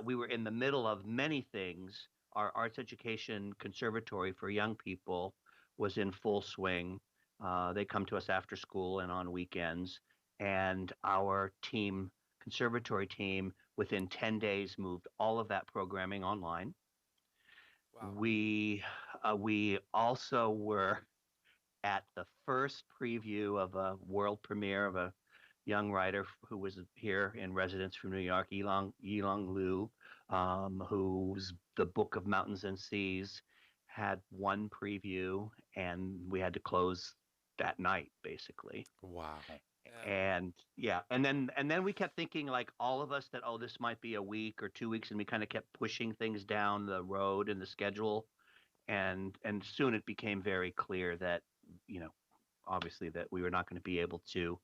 were in the middle of many things. Our arts education conservatory for young people was in full swing. They come to us after school and on weekends. And our conservatory team, within 10 days, moved all of that programming online. Wow. We also were at the first preview of a world premiere of a young writer who was here in residence from New York, Yilong Liu, whose The Book of Mountains and Seas had 1 preview, and we had to close that night, basically. Wow. And then we kept thinking, like all of us, that this might be a week or 2 weeks, and we kind of kept pushing things down the road in the schedule, and soon it became very clear that obviously that we were not going to be able to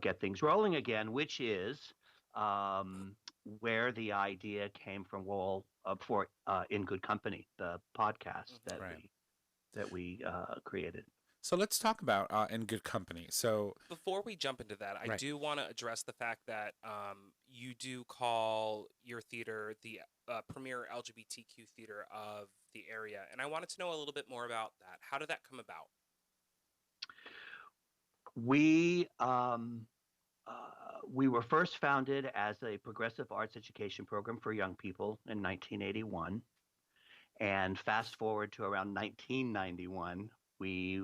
get things rolling again, which is where the idea came from. For In Good Company, the podcast that we created. So let's talk about In Good Company. So before we jump into that, I do want to address the fact that you do call your theater the premier LGBTQ theater of the area, and I wanted to know a little bit more about that. How did that come about? We were first founded as a progressive arts education program for young people in 1981, and fast forward to around 1991, we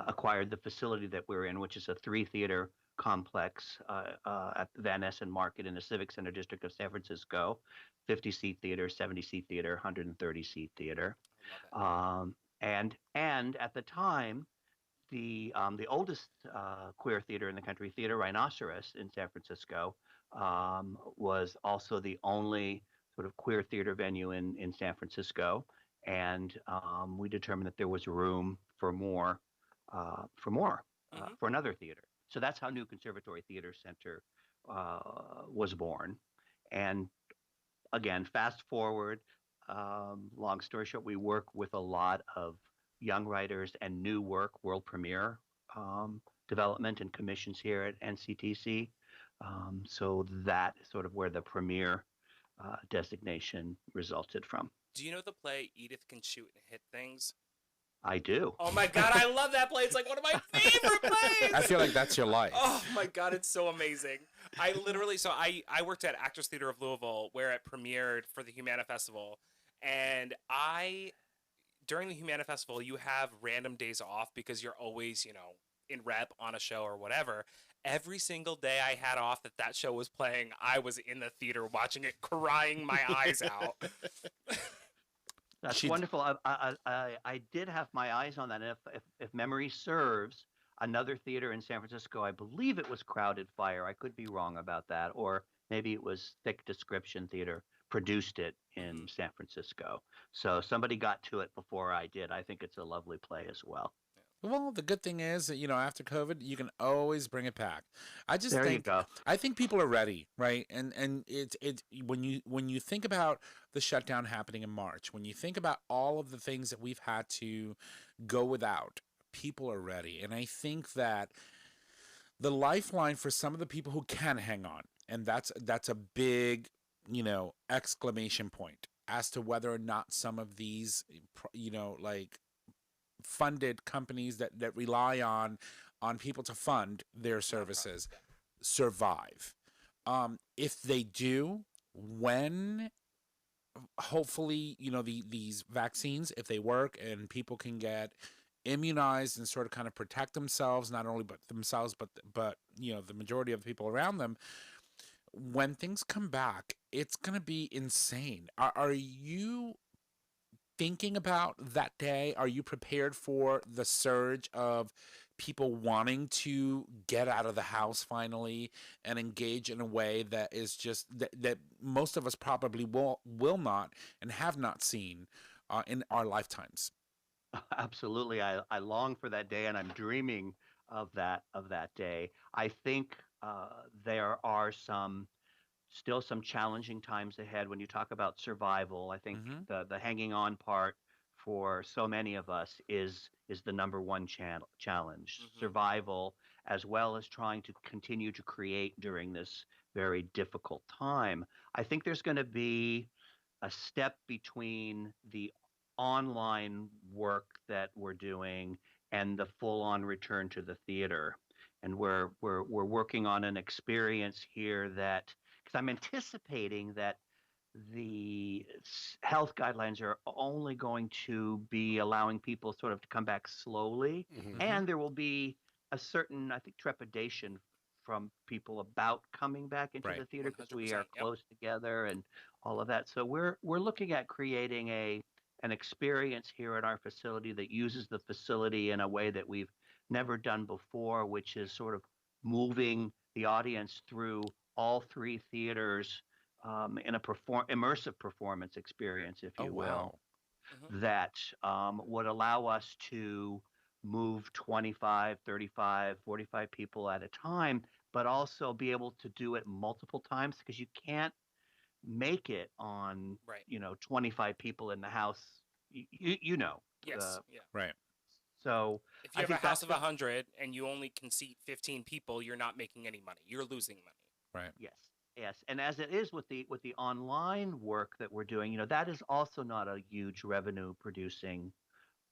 acquired the facility that we're in, which is a 3-theater complex at Van Ness Market in the Civic Center District of San Francisco, 50-seat theater, 70-seat theater, 130-seat theater. And at the time, the oldest queer theater in the country, Theater Rhinoceros in San Francisco, was also the only sort of queer theater venue in San Francisco. And we determined that there was room for another theater. So that's how New Conservatory Theater Center was born. And again, fast forward, long story short, we work with a lot of young writers and new work, world premiere development and commissions here at NCTC. So that is sort of where the premiere designation resulted from. Do you know the play Edith Can Shoot and Hit Things? I do. Oh my God, I love that play. It's like one of my favorite plays. I feel like that's your life. Oh my God, it's so amazing. I worked at Actors Theater of Louisville, where it premiered for the Humana Festival. And during the Humana Festival, you have random days off because you're always, in rep on a show or whatever, every single day I had off that show was playing, I was in the theater watching it, crying my eyes out. That's wonderful. I did have my eyes on that. And if memory serves, another theater in San Francisco, I believe it was Crowded Fire. I could be wrong about that. Or maybe it was Thick Description Theater produced it in San Francisco. So somebody got to it before I did. I think it's a lovely play as well. Well, the good thing is that, you know, after COVID, you can always bring it back. You go. I think people are ready, right? And it's when you think about the shutdown happening in March, when you think about all of the things that we've had to go without, people are ready. And I think that the lifeline for some of the people who can hang on, and that's a big, you know, exclamation point as to whether or not some of these, you know, like funded companies that rely on people to fund their services survive. If they do, when hopefully, you know, these vaccines, if they work and people can get immunized and sort of kind of protect themselves, not only but themselves, but you know, the majority of the people around them, when things come back, it's going to be insane. Are you thinking about that day? Are you prepared for the surge of people wanting to get out of the house finally and engage in a way that is just that most of us probably will not and have not seen in our lifetimes? Absolutely. I long for that day, and I'm dreaming of that day. I think there are still some challenging times ahead when you talk about survival. I think the hanging on part for so many of us is the number one challenge. Survival, as well as trying to continue to create during this very difficult time. I think there's going to be a step between the online work that we're doing and the full-on return to the theater. And we're working on an experience here that, because I'm anticipating that the health guidelines are only going to be allowing people sort of to come back slowly, and there will be a certain, I think, trepidation from people about coming back into the theater because we are close together and all of that. So we're looking at creating an experience here at our facility that uses the facility in a way that we've never done before, which is sort of moving the audience through all three theaters in a immersive performance experience, if you will, that would allow us to move 25, 35, 45 people at a time, but also be able to do it multiple times, because you can't make it on, 25 people in the house, you know. Yes. Right. So if you have a house of 100 and you only can seat 15 people, you're not making any money. You're losing money. Right. Yes. And as it is with the online work that we're doing, that is also not a huge revenue producing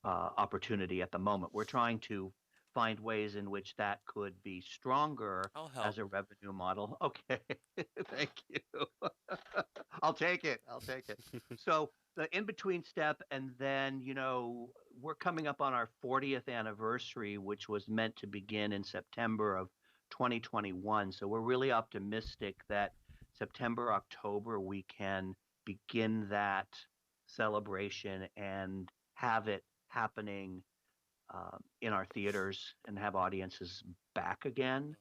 opportunity at the moment. We're trying to find ways in which that could be stronger as a revenue model. Okay. Thank you. I'll take it. So the in-between step, and then, we're coming up on our 40th anniversary, which was meant to begin in September of 2021. So we're really optimistic that September, October, we can begin that celebration and have it happening in our theaters and have audiences back again.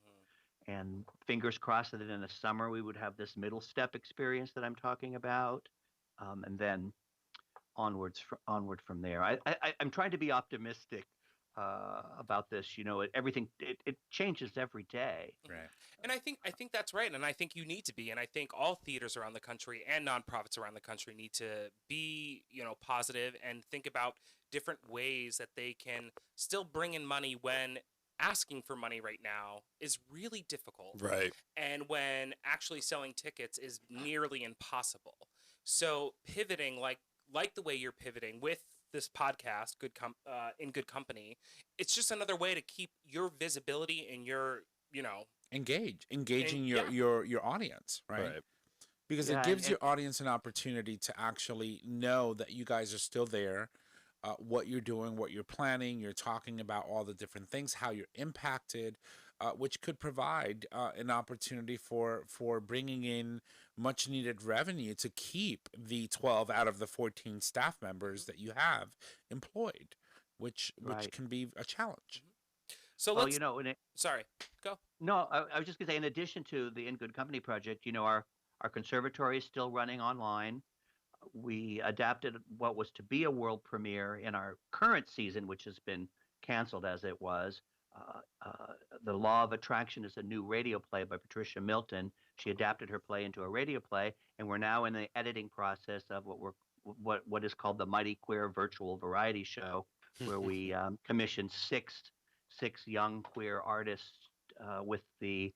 And fingers crossed that in the summer we would have this middle step experience that I'm talking about, and then onward from there. I'm trying to be optimistic about this. Everything it changes every day. Right. And I think that's right, and I think you need to be, and I think all theaters around the country and nonprofits around the country need to be, positive and think about different ways that they can still bring in money when asking for money right now is really difficult. Right. And when actually selling tickets is nearly impossible. So pivoting like the way you're pivoting with this podcast, in good company, it's just another way to keep your visibility and your, engaging your audience, right? Because it gives your audience an opportunity to actually know that you guys are still there, what you're doing, what you're planning. You're talking about all the different things, how you're impacted, which could provide an opportunity for bringing in much needed revenue to keep the 12 out of the 14 staff members that you have employed, which Right. can be a challenge. So Well, let's. Sorry, go. no, I was just gonna say, in addition to the In Good Company project, our conservatory is still running online. We adapted what was to be a world premiere in our current season, which has been canceled as it was. Uh, uh, the Law of Attraction is a new radio play by Patricia Milton. She adapted her play into a radio play, and we're now in the editing process of what is called the Mighty Queer Virtual Variety Show, where we commissioned six young queer artists with the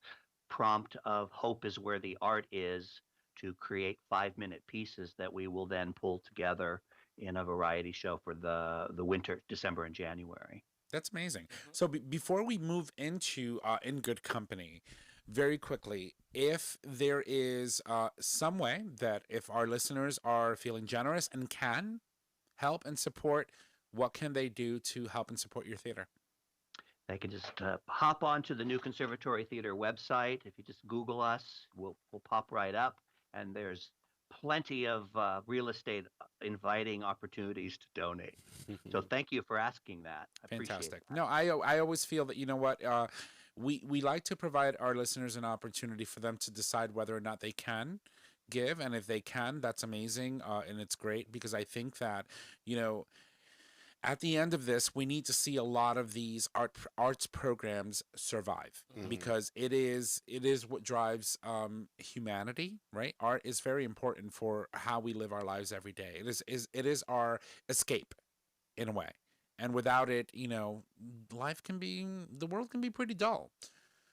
prompt of "Hope is where the art is," to create 5-minute pieces that we will then pull together in a variety show for the winter, December and January. That's amazing. So before we move into In Good Company, very quickly, if there is some way that if our listeners are feeling generous and can help and support, what can they do to help and support your theater? They can just hop onto the new Conservatory Theater website. If you just Google us, we'll pop right up, and there's plenty of real estate inviting opportunities to donate. So thank you for asking that. I Fantastic. appreciate that. No, I always feel that, you know what, we like to provide our listeners an opportunity for them to decide whether or not they can give, and if they can, that's amazing, and it's great, because I think that, you know, at the end of this, we need to see a lot of these arts programs survive, because it is what drives humanity, right? Art is very important for how we live our lives every day. It is our escape, in a way, and without it, you know, the world can be pretty dull.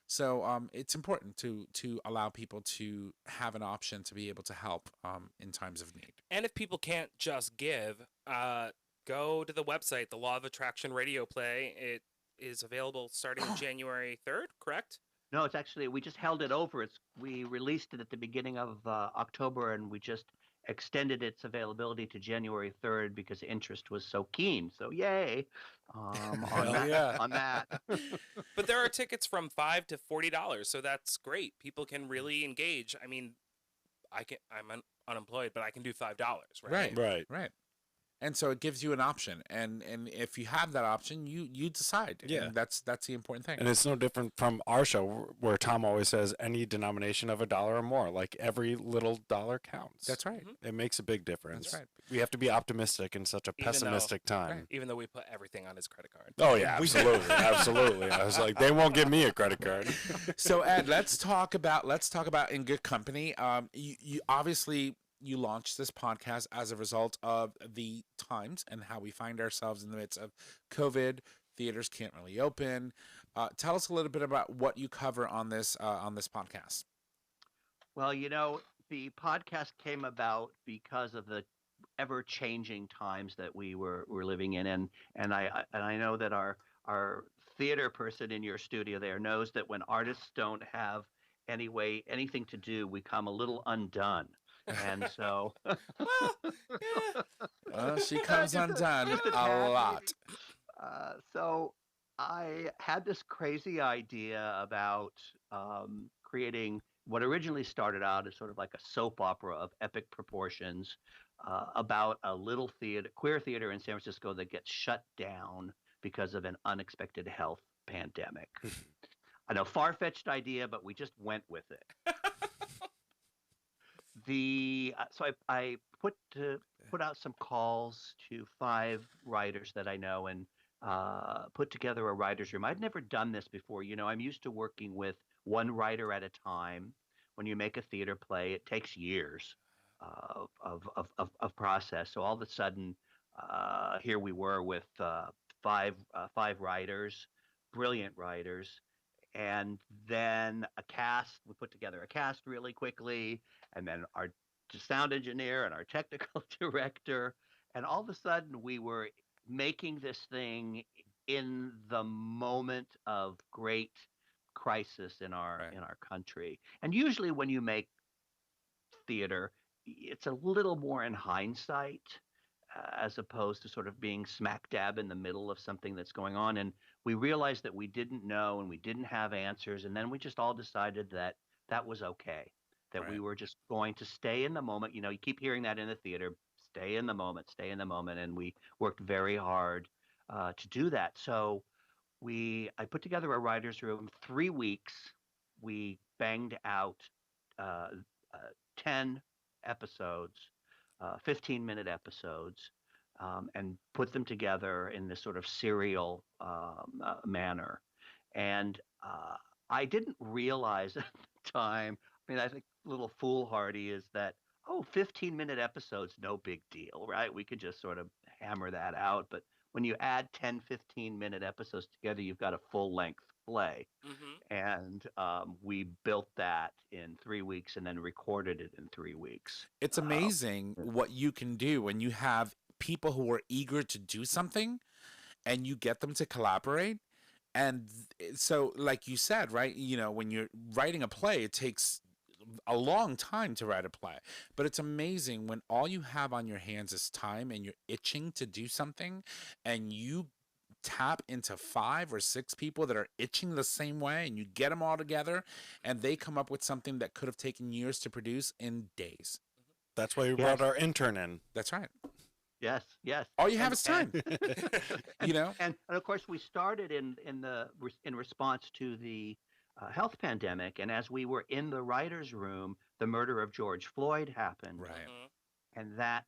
So it's important to allow people to have an option to be able to help in times of need. And if people can't just give, go to the website, the Law of Attraction radio play. It is available starting January 3rd, correct? No, it's actually, we just held it over. We released it at the beginning of October, and we just extended its availability to January 3rd because interest was so keen. So yay on that. But there are tickets from $5 to $40, so that's great. People can really engage. I mean, I'm unemployed, but I can do $5, right? Right. And so it gives you an option, and if you have that option, you decide. Yeah, and that's the important thing. And it's no different from our show, where Tom always says any denomination of $1 or more, like every little dollar counts. That's right. It makes a big difference. That's right. We have to be optimistic in such a pessimistic time. Even though we put everything on his credit card. Oh yeah, absolutely, absolutely. I was like, they won't give me a credit card. So Ed, let's talk about In Good Company. You obviously. You launched this podcast as a result of the times and how we find ourselves in the midst of COVID. Theaters can't really open. Tell us a little bit about what you cover on this podcast. Well, the podcast came about because of the ever-changing times that we were living in, and I know that our theater person in your studio there knows that when artists don't have anything to do, we come a little undone. And so she comes undone a lot. So I had this crazy idea about creating what originally started out as sort of like a soap opera of epic proportions about a little queer theater in San Francisco that gets shut down because of an unexpected health pandemic. I know, far-fetched idea, but we just went with it. So I put out some calls to 5 writers that I know, and put together a writer's room. I'd never done this before. I'm used to working with one writer at a time. When you make a theater play, it takes years of process. So all of a sudden, here we were with 5 writers, brilliant writers. And then we put together a cast really quickly, and then our sound engineer and our technical director. And all of a sudden we were making this thing in the moment of great crisis in our country. And usually when you make theater, it's a little more in hindsight. as opposed to sort of being smack dab in the middle of something that's going on. And we realized that we didn't know and we didn't have answers. And then we just all decided that that was okay, that we Right. were just going to stay in the moment. You keep hearing that in the theater, stay in the moment, stay in the moment. And we worked very hard to do that. So I put together a writer's room, 3 weeks. We banged out uh, 10 episodes, 15-minute episodes, and put them together in this sort of serial manner. And I didn't realize at the time, I mean, I think a little foolhardy is that, 15-minute episodes, no big deal, right? We could just sort of hammer that out. But when you add 10, 15-minute episodes together, you've got a full-length play. Mm-hmm. And we built that in 3 weeks and then recorded it in 3 weeks. It's amazing what you can do when you have people who are eager to do something and you get them to collaborate. And so, like you said, right, when you're writing a play, it takes a long time to write a play. But it's amazing when all you have on your hands is time and you're itching to do something, and you tap into 5 or 6 people that are itching the same way, and you get them all together and they come up with something that could have taken years to produce in days. That's why we brought our intern in. That's right. Yes. All you have is time. And of course, we started in response to the health pandemic, and as we were in the writers' room, the murder of George Floyd happened, Right. Mm-hmm. and that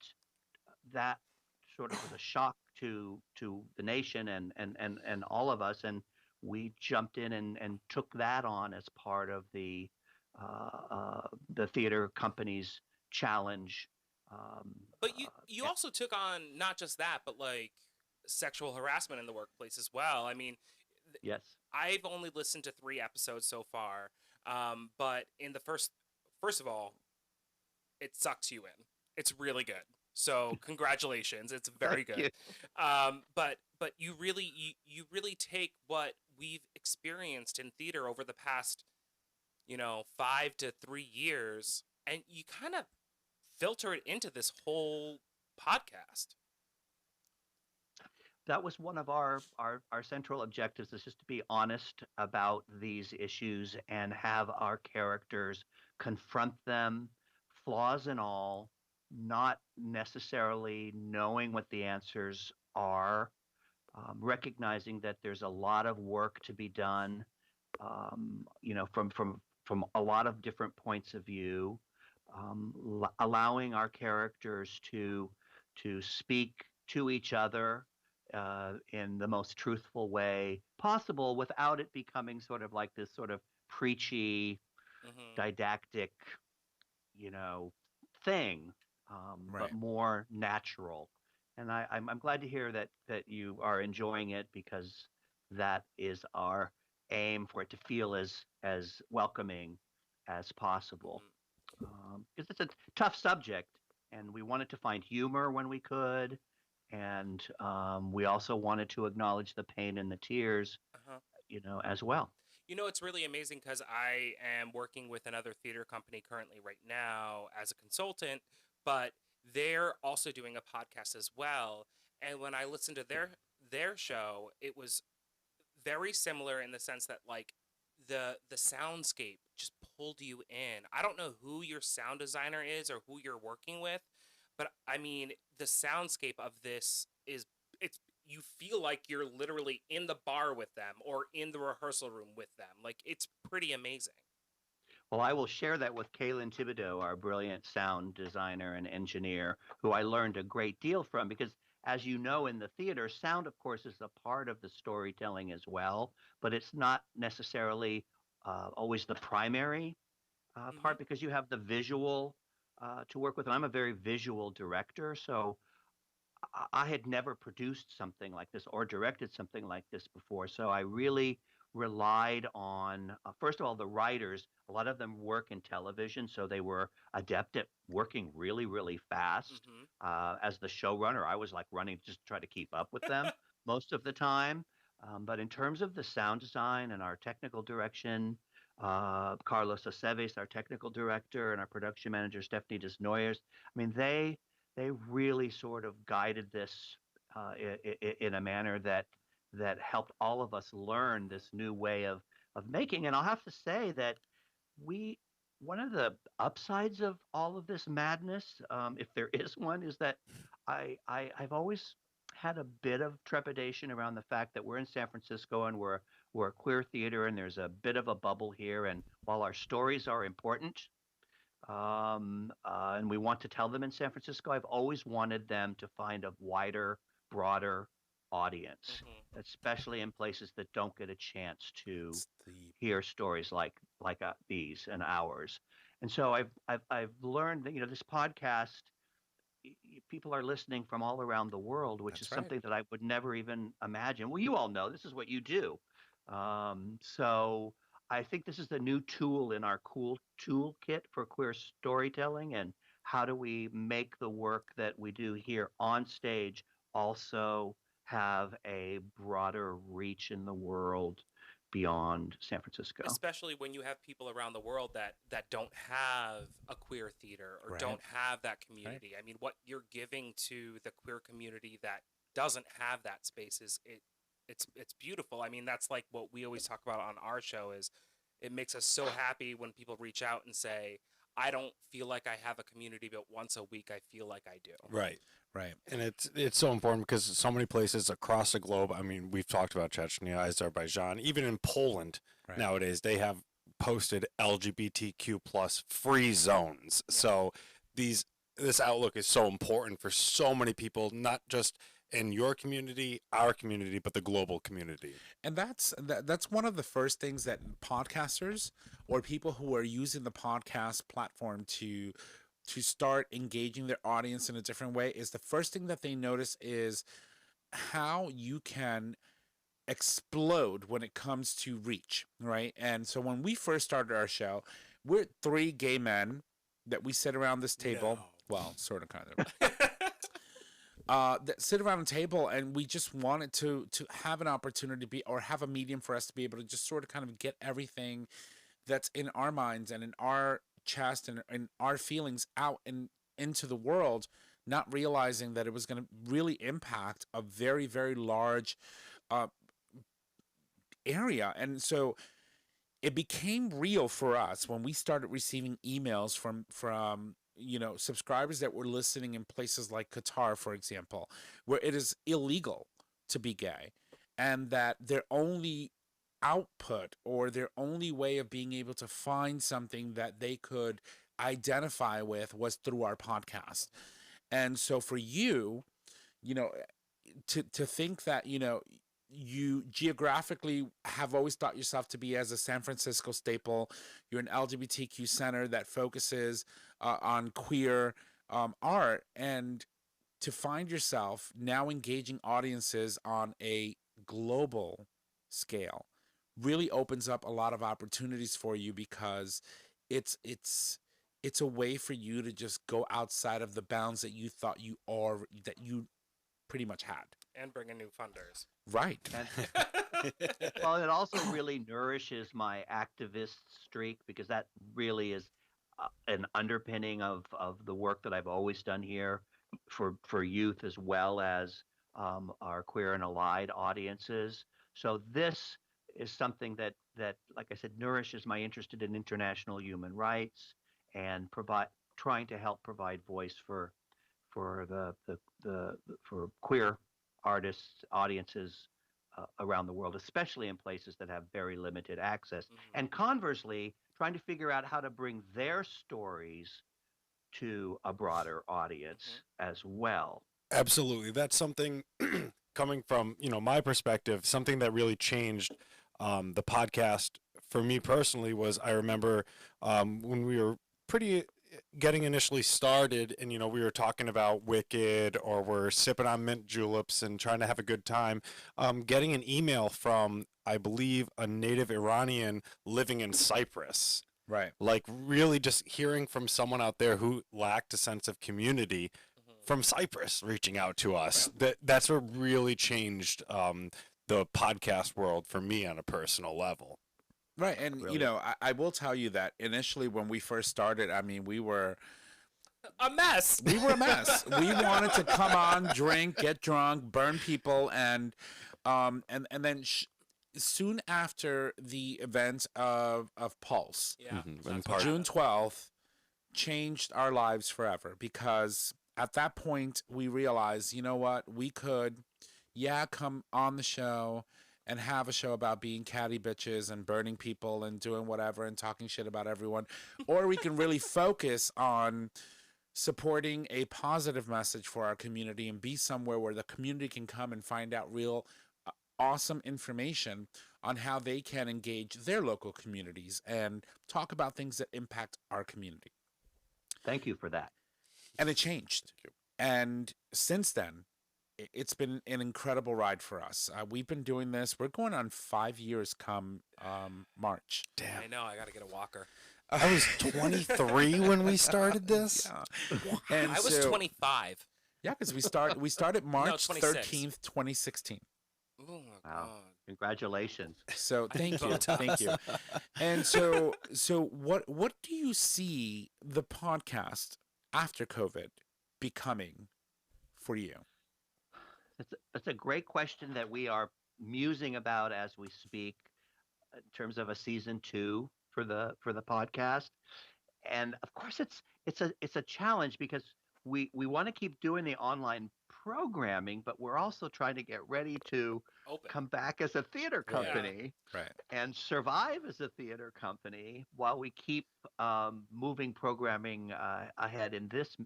sort of was a shock to the nation and all of us, and we jumped in and took that on as part of the theater company's challenge. But you also took on not just that, but like sexual harassment in the workplace as well. I mean, yes, I've only listened to 3 episodes so far, but in the first of all, it sucks you in. It's really good. So congratulations, it's very good. But you really take what we've experienced in theater over the past 5 to 3 years, and you kind of filter it into this whole podcast. That was one of our central objectives, is just to be honest about these issues and have our characters confront them, flaws and all, not necessarily knowing what the answers are, recognizing that there's a lot of work to be done, from a lot of different points of view, allowing our characters to speak to each other in the most truthful way possible, without it becoming sort of like this sort of preachy, didactic, thing, Right. but more natural. And I'm glad to hear that you are enjoying it, because that is our aim, for it to feel as welcoming as possible. Because it's a tough subject, and we wanted to find humor when we could, and we also wanted to acknowledge the pain and the tears, as well. It's really amazing because I am working with another theater company currently right now as a consultant, but they're also doing a podcast as well. And when I listened to their show, it was very similar in the sense that like the soundscape just pulled you in. I don't know who your sound designer is or who you're working with, but I mean the soundscape of this it's you feel like you're literally in the bar with them or in the rehearsal room with them. Like it's pretty amazing. Well, I will share that with Kaylin Thibodeau, our brilliant sound designer and engineer, who I learned a great deal from, because as you know, in the theater, sound, of course, is a part of the storytelling as well, but it's not necessarily always the primary part, because you have the visual to work with. And I'm a very visual director, so I had never produced something like this or directed something like this before. So I really relied on, first of all, the writers. A lot of them work in television, so they were adept at working really, really fast. As the showrunner, I was like running just to try to keep up with them most of the time. But in terms of the sound design and our technical direction, Carlos Aceves, our technical director, and our production manager, Stephanie Desnoyers, I mean, they they really sort of guided this in a manner that helped all of us learn this new way of making. And I'll have to say that we one of the upsides of all of this madness, if there is one, is that I've always had a bit of trepidation around the fact that we're in San Francisco and we're a queer theater and there's a bit of a bubble here. And while our stories are important, and we want to tell them in San Francisco, I've always wanted them to find a wider, broader audience, especially in places that don't get a chance to hear stories like these and ours. And so I've learned that this podcast, people are listening from all around the world, which is something that I would never even imagine. Well, you all know this is what you do. So I think this is the new tool in our cool toolkit for queer storytelling. And how do we make the work that we do here on stage also have a broader reach in the world beyond San Francisco? Especially when you have people around the world that don't have a queer theater or don't have that community. I mean, what you're giving to the queer community that doesn't have that space it's beautiful. I mean, that's like what we always talk about on our show is it makes us so happy when people reach out and say, I don't feel like I have a community, but once a week I feel like I do. Right. And it's so important because so many places across the globe, I mean, we've talked about Chechnya, Azerbaijan, even in Poland nowadays, they have posted LGBTQ plus free zones. So this outlook is so important for so many people, not just in your community, our community, but the global community. And that's one of the first things that podcasters or people who are using the podcast platform to start engaging their audience in a different way is the first thing that they notice is how you can explode when it comes to reach, right? And so when we first started our show, we're 3 gay men that we sit around this table. No. Well, sort of, kind of. That sit around a table, and we just wanted to have an opportunity to be, or have a medium for us to be able to just sort of kind of get everything that's in our minds and in our chest and our feelings out and into the world, not realizing that it was going to really impact a very, very large area. And so it became real for us when we started receiving emails from subscribers that were listening in places like Qatar, for example, where it is illegal to be gay, and that their only output or their only way of being able to find something that they could identify with was through our podcast. And so for you, to think that, you geographically have always thought yourself to be as a San Francisco staple. You're an LGBTQ center that focuses on queer art, and to find yourself now engaging audiences on a global scale really opens up a lot of opportunities for you, because it's a way for you to just go outside of the bounds that you thought that you pretty much had. And bring in new funders. Right. Well, it also really nourishes my activist streak, because that really is an underpinning of the work that I've always done here for youth as well as our queer and allied audiences. So this is something that, like I said, nourishes my interest in international human rights and trying to help provide voice for queer artists, audiences around the world, especially in places that have very limited access. And conversely, trying to figure out how to bring their stories to a broader audience as well. Absolutely. That's something coming from, my perspective, something that really changed the podcast for me personally was, I remember when we were getting initially started, and we were talking about Wicked, or we're sipping on mint juleps and trying to have a good time, getting an email from, I believe, a native Iranian living in Cyprus. Right. Like, really just hearing from someone out there who lacked a sense of community from Cyprus reaching out to us. That's what really changed the podcast world for me on a personal level. Right. And, I will tell you that initially when we first started, I mean, we were A mess. We were a mess. We wanted to come on, drink, get drunk, burn people, and then soon after the event of Pulse, Yeah. June 12th, changed our lives forever, because at that point we realized, you know what, we could, come on the show and have a show about being catty bitches and burning people and doing whatever and talking shit about everyone, or we can really focus on supporting a positive message for our community and be somewhere where the community can come and find out real awesome information on how they can engage their local communities and talk about things that impact our community. Thank you for that. And it changed. And since then, it's been an incredible ride for us. We've been doing this. We're going on 5 years come March. Damn. I know. I got to get a walker. I was 23 when we started this. Yeah. And I was 25. Yeah, because we started March 26. 13th, 2016. Oh my Wow. God. Congratulations. So thank you. Thank you. And so what do you see the podcast after COVID becoming for you? That's a great question that we are musing about as we speak, in terms of a season 2 for the podcast. And of course it's a challenge, because we want to keep doing the online programming, but we're also trying to get ready to come back as a theater company, right, and survive as a theater company while we keep moving programming ahead in this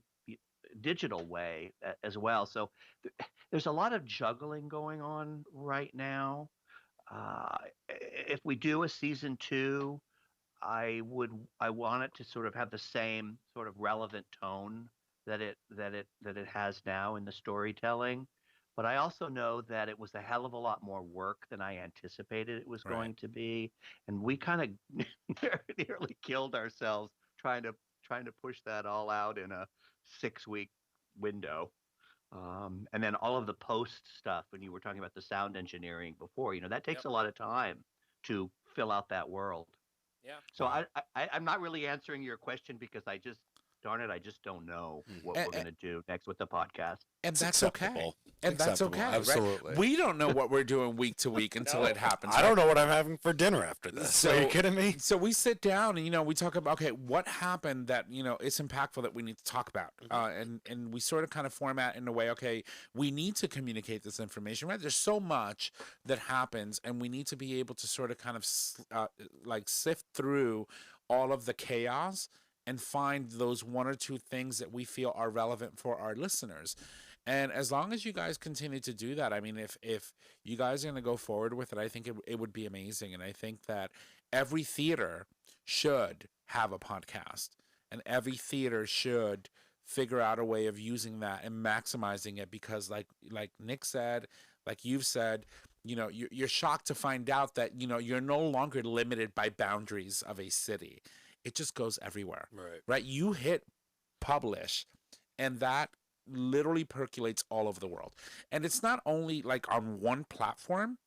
digital way as well. So there's a lot of juggling going on right now. If we do a season 2, I want it to sort of have the same sort of relevant tone that it has now in the storytelling. But I also know that it was a hell of a lot more work than I anticipated it was going to be, and we kind of nearly killed ourselves trying to push that all out in a 6-week window. And then all of the post stuff, when you were talking about the sound engineering before, that takes a lot of time to fill out that world. Yeah. So I'm not really answering your question, because I just don't know what we're going to do next with the podcast. And that's okay. And that's okay. Absolutely. Right? We don't know what we're doing week to week until it happens. I don't know what I'm having for dinner after this. So, are you kidding me? So we sit down and, we talk about, okay, what happened that, it's impactful that we need to talk about. And we sort of kind of format in a way, okay, we need to communicate this information, right? There's so much that happens, and we need to be able to sort of kind of sift through all of the chaos and find those 1 or 2 things that we feel are relevant for our listeners. And as long as you guys continue to do that, I mean, if you guys are going to go forward with it, I think it would be amazing. And I think that every theater should have a podcast, and every theater should figure out a way of using that and maximizing it, because like Nick said, like you've said, you're shocked to find out that, you're no longer limited by boundaries of a city. It just goes everywhere, right? You hit publish, and that literally percolates all over the world. And it's not only like on one platform.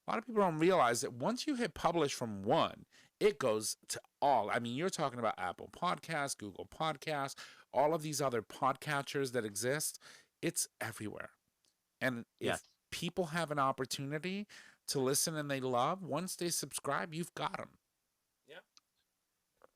A lot of people don't realize that once you hit publish from one, it goes to all. I mean, you're talking about Apple Podcasts, Google Podcasts, all of these other podcatchers that exist. It's everywhere. And if people have an opportunity to listen and they love, once they subscribe, you've got them.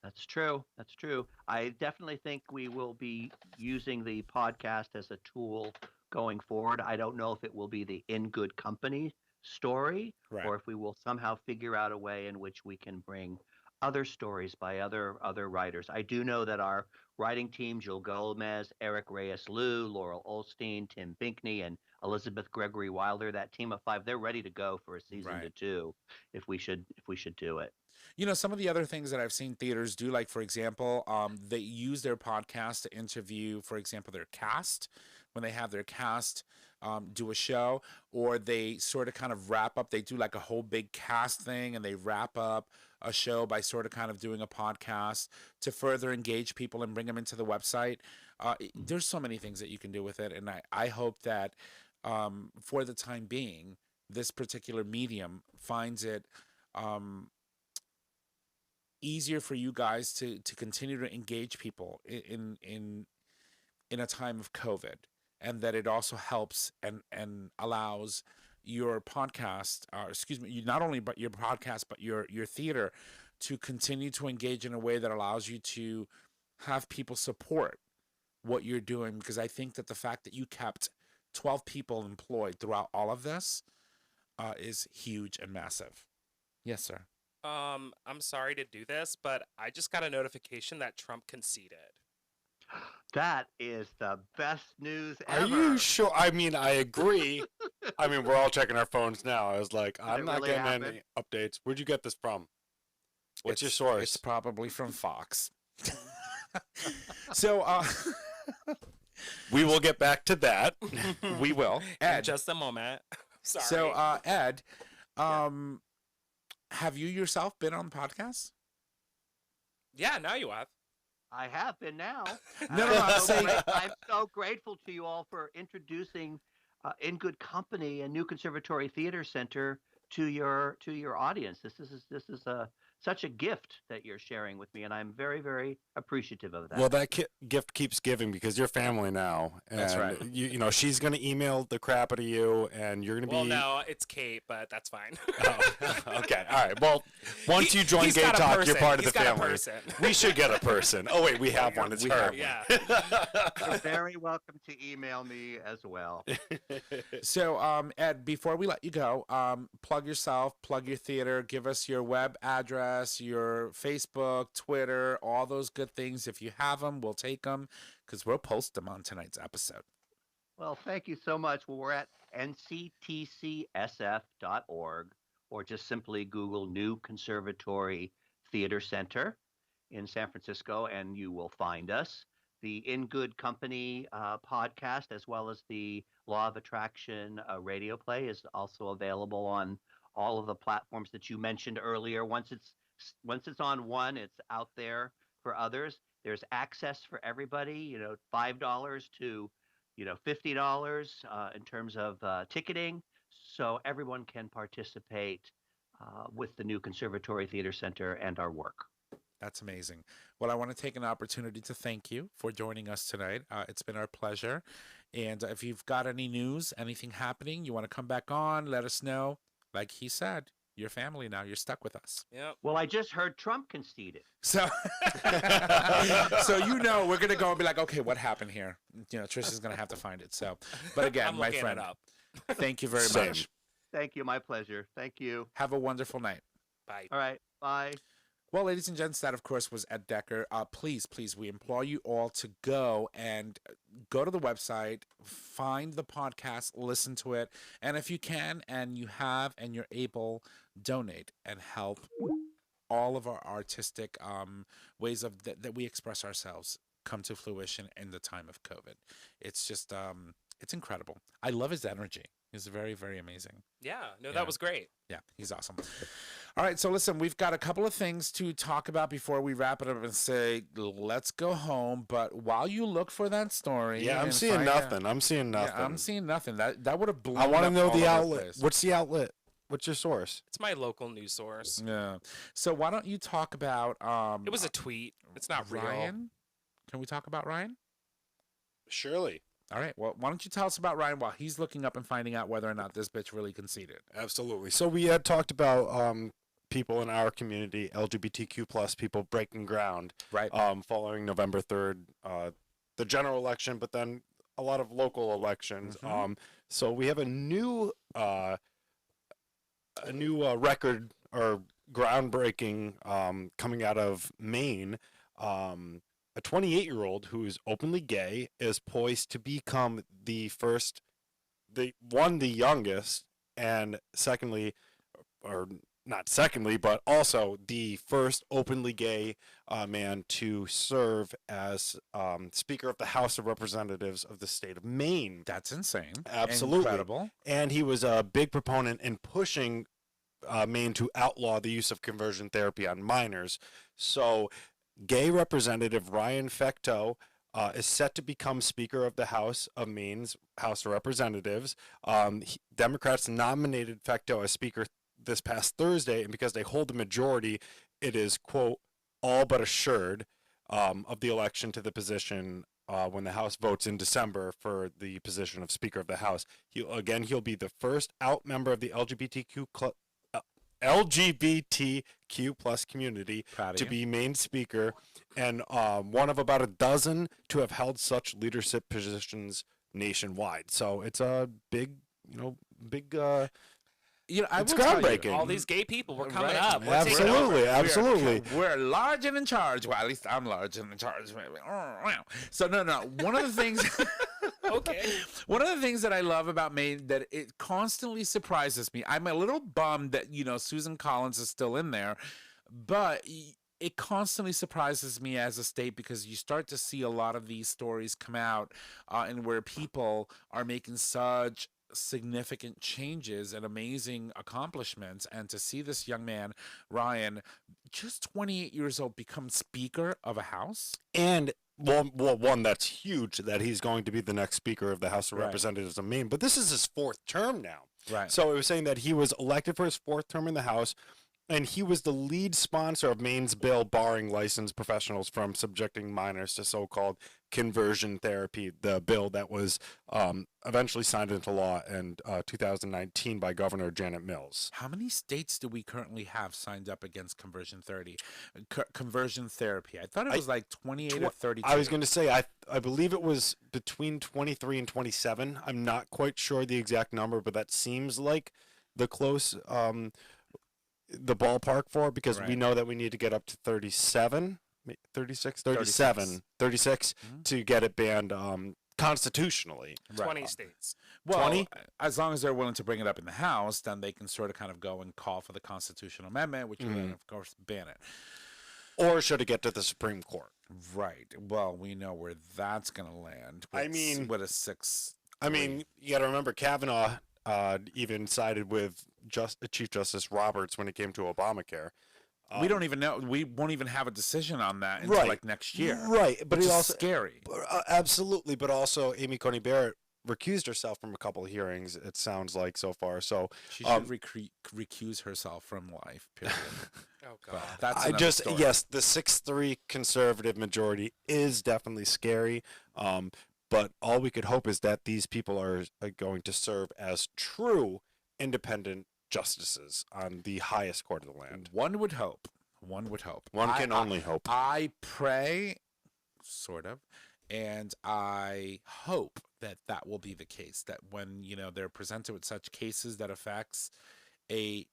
That's true. That's true. I definitely think we will be using the podcast as a tool going forward. I don't know if it will be the In Good Company story, or if we will somehow figure out a way in which we can bring other stories by other writers. I do know that our writing team, Jill Gomez, Eric Reyes-Liu, Laurel Olstein, Tim Binkney, and Elizabeth Gregory Wilder, that team of 5, they're ready to go for a season to 2 if we should do it. Some of the other things that I've seen theaters do, like, for example, they use their podcast to interview, for example, their cast, when they have their cast do a show, or they sort of kind of wrap up. They do like a whole big cast thing, and they wrap up a show by sort of kind of doing a podcast to further engage people and bring them into the website. There's so many things that you can do with it, and I hope that for the time being, this particular medium finds it easier for you guys to continue to engage people in in a time of COVID, and that it also helps and allows your podcast, excuse me, you not only but your podcast, but your theater to continue to engage in a way that allows you to have people support what you're doing. Because I think that the fact that you kept 12 people employed throughout all of this is huge and massive. Yes, sir. I'm sorry to do this, but I just got a notification that Trump conceded. That is the best news ever. Are you sure? I mean, I agree. I mean, we're all checking our phones now. I was like, I'm not getting any updates. Where'd you get this from? What's your source? It's probably from Fox. So, we will get back to that. We will. Ed, in just a moment. Sorry. So, Ed, have you yourself been on the podcast? Yeah, now you have. I have been now. No, I'm saying I'm so grateful to you all for introducing In Good Company, a new Conservatory Theater Center, to your audience. This is such a gift that you're sharing with me, and I'm very, very appreciative of that. Well, that gift keeps giving because you're family now. And that's right. You know, she's going to email the crap out of you, and you're going to be... Well, no, it's Kate, but that's fine. Oh, okay. All right. Well, once you join Gaytalk, you're part of the family. We should get a person. Oh, wait, we have one. It's her. Yeah. You're very welcome to email me as well. So, Ed, before we let you go, plug yourself, plug your theater, give us your web address, your Facebook, Twitter, all those good things. If you have them, we'll take them because we'll post them on tonight's episode. Well, thank you so much. Well, we're at nctcsf.org, or just simply Google New Conservatory Theater Center in San Francisco, and you will find us. The In Good Company podcast, as well as the Law of Attraction radio play, is also available on all of the platforms that you mentioned earlier. Once it's on one, it's out there for others. There's access for everybody, $5 to, $50 in terms of ticketing. So everyone can participate with the new Conservatory Theater Center and our work. That's amazing. Well, I want to take an opportunity to thank you for joining us tonight. It's been our pleasure. And if you've got any news, anything happening, you want to come back on, let us know. Like he said, you're family now. You're stuck with us. Yeah. Well, I just heard Trump conceded. So, we're going to go and be like, okay, what happened here? Trish is going to have to find it. So, but again, my friend, thank you very much. Thank you. My pleasure. Thank you. Have a wonderful night. Bye. All right. Bye. Well, ladies and gents, that, of course, was Ed Decker. Please, we implore you all to go to the website, find the podcast, listen to it, and if you can and you have and you're able, donate and help all of our artistic ways of that we express ourselves come to fruition in the time of COVID. It's just, it's incredible. I love his energy. He's very, very amazing. Yeah, that was great. Yeah, he's awesome. All right, so listen, we've got a couple of things to talk about before we wrap it up and say, let's go home. But while you look for that story... Yeah, I'm seeing nothing. Yeah, I'm seeing nothing. That would have blown I want to know the outlet. Place. What's the outlet? What's your source? It's my local news source. Yeah. So why don't you talk about... it was a tweet. It's not Ryan? real. Can we talk about Ryan? Surely. All right. Well, why don't you tell us about Ryan while he's looking up and finding out whether or not this bitch really conceded? Absolutely. So we had talked about people in our community, LGBTQ plus people breaking ground, right? Following November 3rd, the general election, but then a lot of local elections. Mm-hmm. So we have a new record or groundbreaking coming out of Maine. A 28-year-old who is openly gay is poised to become the youngest, and but also the first openly gay man to serve as Speaker of the House of Representatives of the state of Maine. That's insane. Absolutely. Incredible. And he was a big proponent in pushing Maine to outlaw the use of conversion therapy on minors. So gay Representative Ryan Fecteau is set to become Speaker of the House of Maine's House of Representatives. Democrats nominated Fecteau as Speaker this past Thursday, and because they hold the majority, it is, quote, all but assured of the election to the position when the House votes in December for the position of Speaker of the House. He'll be the first out member of the LGBTQ plus community to be Maine Speaker, and one of about a dozen to have held such leadership positions nationwide. So it's a big. It's groundbreaking. All these gay people, we're coming Right. up. We're Absolutely. We're large and in charge. Well, at least I'm large and in charge. So no. One of the things. Okay. One of the things that I love about Maine that it constantly surprises me. I'm a little bummed that Susan Collins is still in there, but it constantly surprises me as a state because you start to see a lot of these stories come out, and where people are making such significant changes and amazing accomplishments, and to see this young man, Ryan, just 28 years old, become Speaker of a House. And one that's huge, that he's going to be the next Speaker of the House of Representatives of Maine. But this is his fourth term now. Right. So it was saying that he was elected for his fourth term in the House, and he was the lead sponsor of Maine's bill barring licensed professionals from subjecting minors to so-called conversion therapy, the bill that was eventually signed into law in 2019 by Governor Janet Mills. How many states do we currently have signed up against conversion therapy? I thought it was like 28 or 32. I was going to say, I believe it was between 23 and 27. I'm not quite sure the exact number, but that seems like the close... the ballpark for, because we know that we need to get up to 37 to get it banned constitutionally. 20 states. Well, 20? As long as they're willing to bring it up in the House, then they can sort of kind of go and call for the constitutional amendment, which would then, of course, ban it. Or should it get to the Supreme Court? Right. Well, we know where that's going to land. With a 6. I mean, you got to remember Kavanaugh even sided with Chief Justice Roberts when it came to Obamacare. We don't even know. We won't even have a decision on that until like next year. Right. But it's also scary. Absolutely. But also, Amy Coney Barrett recused herself from a couple of hearings, it sounds like, so far. So she should recuse herself from life, period. Oh, God. That's another story. Yes, the 6-3 conservative majority is definitely scary. But all we could hope is that these people are going to serve as true independent justices on the highest court of the land. One would hope. One can only hope. I pray, sort of, and I hope that will be the case, that when, they're presented with such cases that affects a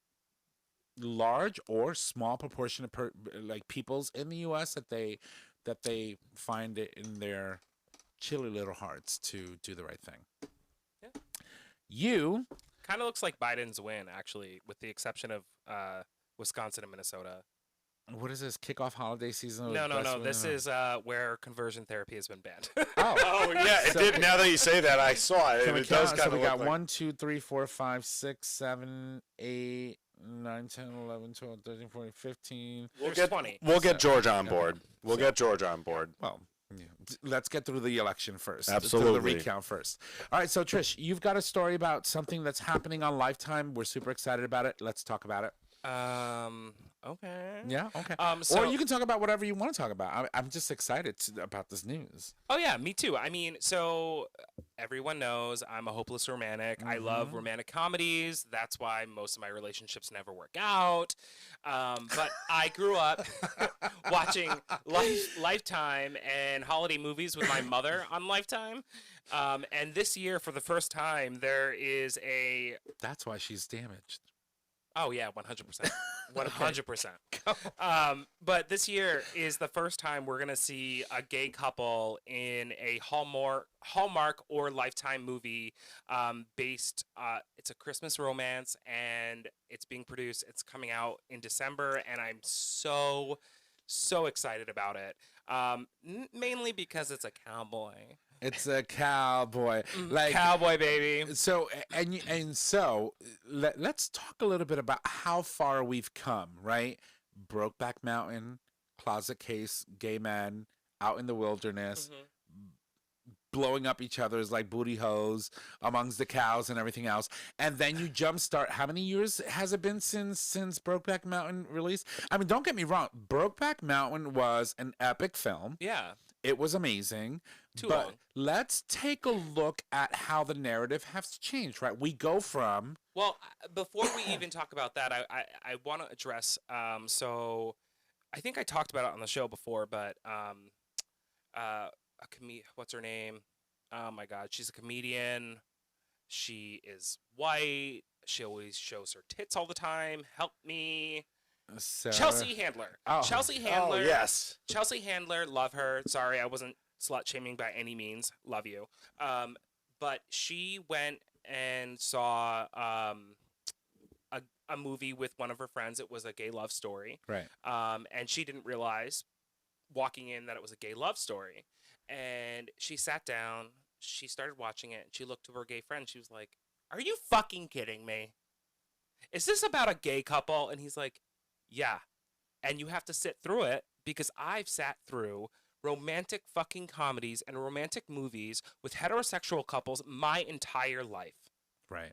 large or small proportion of peoples in the U.S., that they find it in their chilly little hearts to do the right thing. Yeah. You kind of looks like Biden's win, actually, with the exception of Wisconsin and Minnesota. What is this, kickoff holiday season? No. This is where conversion therapy has been banned. Oh yeah, it did. Now that you say that, I saw it. It does kind of. So we got 1, 2, 3, 4, 5, 6, 7, 8, 9, 10, 11, 12, 13, 14, 15. We'll get 20. We'll get George on board. We'll get George on board. Well, yeah. Let's get through the election first. Absolutely. Through the recount first. All right, so Trish, you've got a story about something that's happening on Lifetime. We're super excited about it. Let's talk about it. Okay. Yeah, okay. So, or you can talk about whatever you want to talk about. I'm just excited about this news. Oh, yeah, me too. I mean, so everyone knows I'm a hopeless romantic. I love romantic comedies. That's why most of my relationships never work out. But I grew up watching Lifetime and holiday movies with my mother on Lifetime. And this year, for the first time, there is a... That's why she's damaged. Oh, yeah, 100%. 100%. But this year is the first time we're going to see a gay couple in a Hallmark or Lifetime movie based. It's a Christmas romance, and it's being produced. It's coming out in December, and I'm so excited about it. Mainly because it's a cowboy. It's a cowboy, like cowboy baby. So let's talk a little bit about how far we've come. Right, Brokeback Mountain, closet case, gay men out in the wilderness, blowing up each other's like booty holes amongst the cows and everything else, and then you jumpstart. How many years has it been since Brokeback Mountain released? I mean, don't get me wrong, Brokeback Mountain was an epic film. Yeah. It was amazing. Too but long. let's take a look at how the narrative has changed, right? We go from... Well, before we even talk about that, I want to address, so I think I talked about it on the show before, but what's her name? Oh my God, she's a comedian. She is white. She always shows her tits all the time. Help me. Chelsea Handler. Oh. Chelsea Handler. Oh, yes. Chelsea Handler, love her. Sorry, I wasn't slut shaming by any means. Love you. But she went and saw a movie with one of her friends. It was a gay love story. Right. And she didn't realize walking in that it was a gay love story. And she sat down, she started watching it, and she looked to her gay friend. She was like, "Are you fucking kidding me? Is this about a gay couple?" And he's like, "Yeah. And you have to sit through it because I've sat through romantic fucking comedies and romantic movies with heterosexual couples my entire life." Right.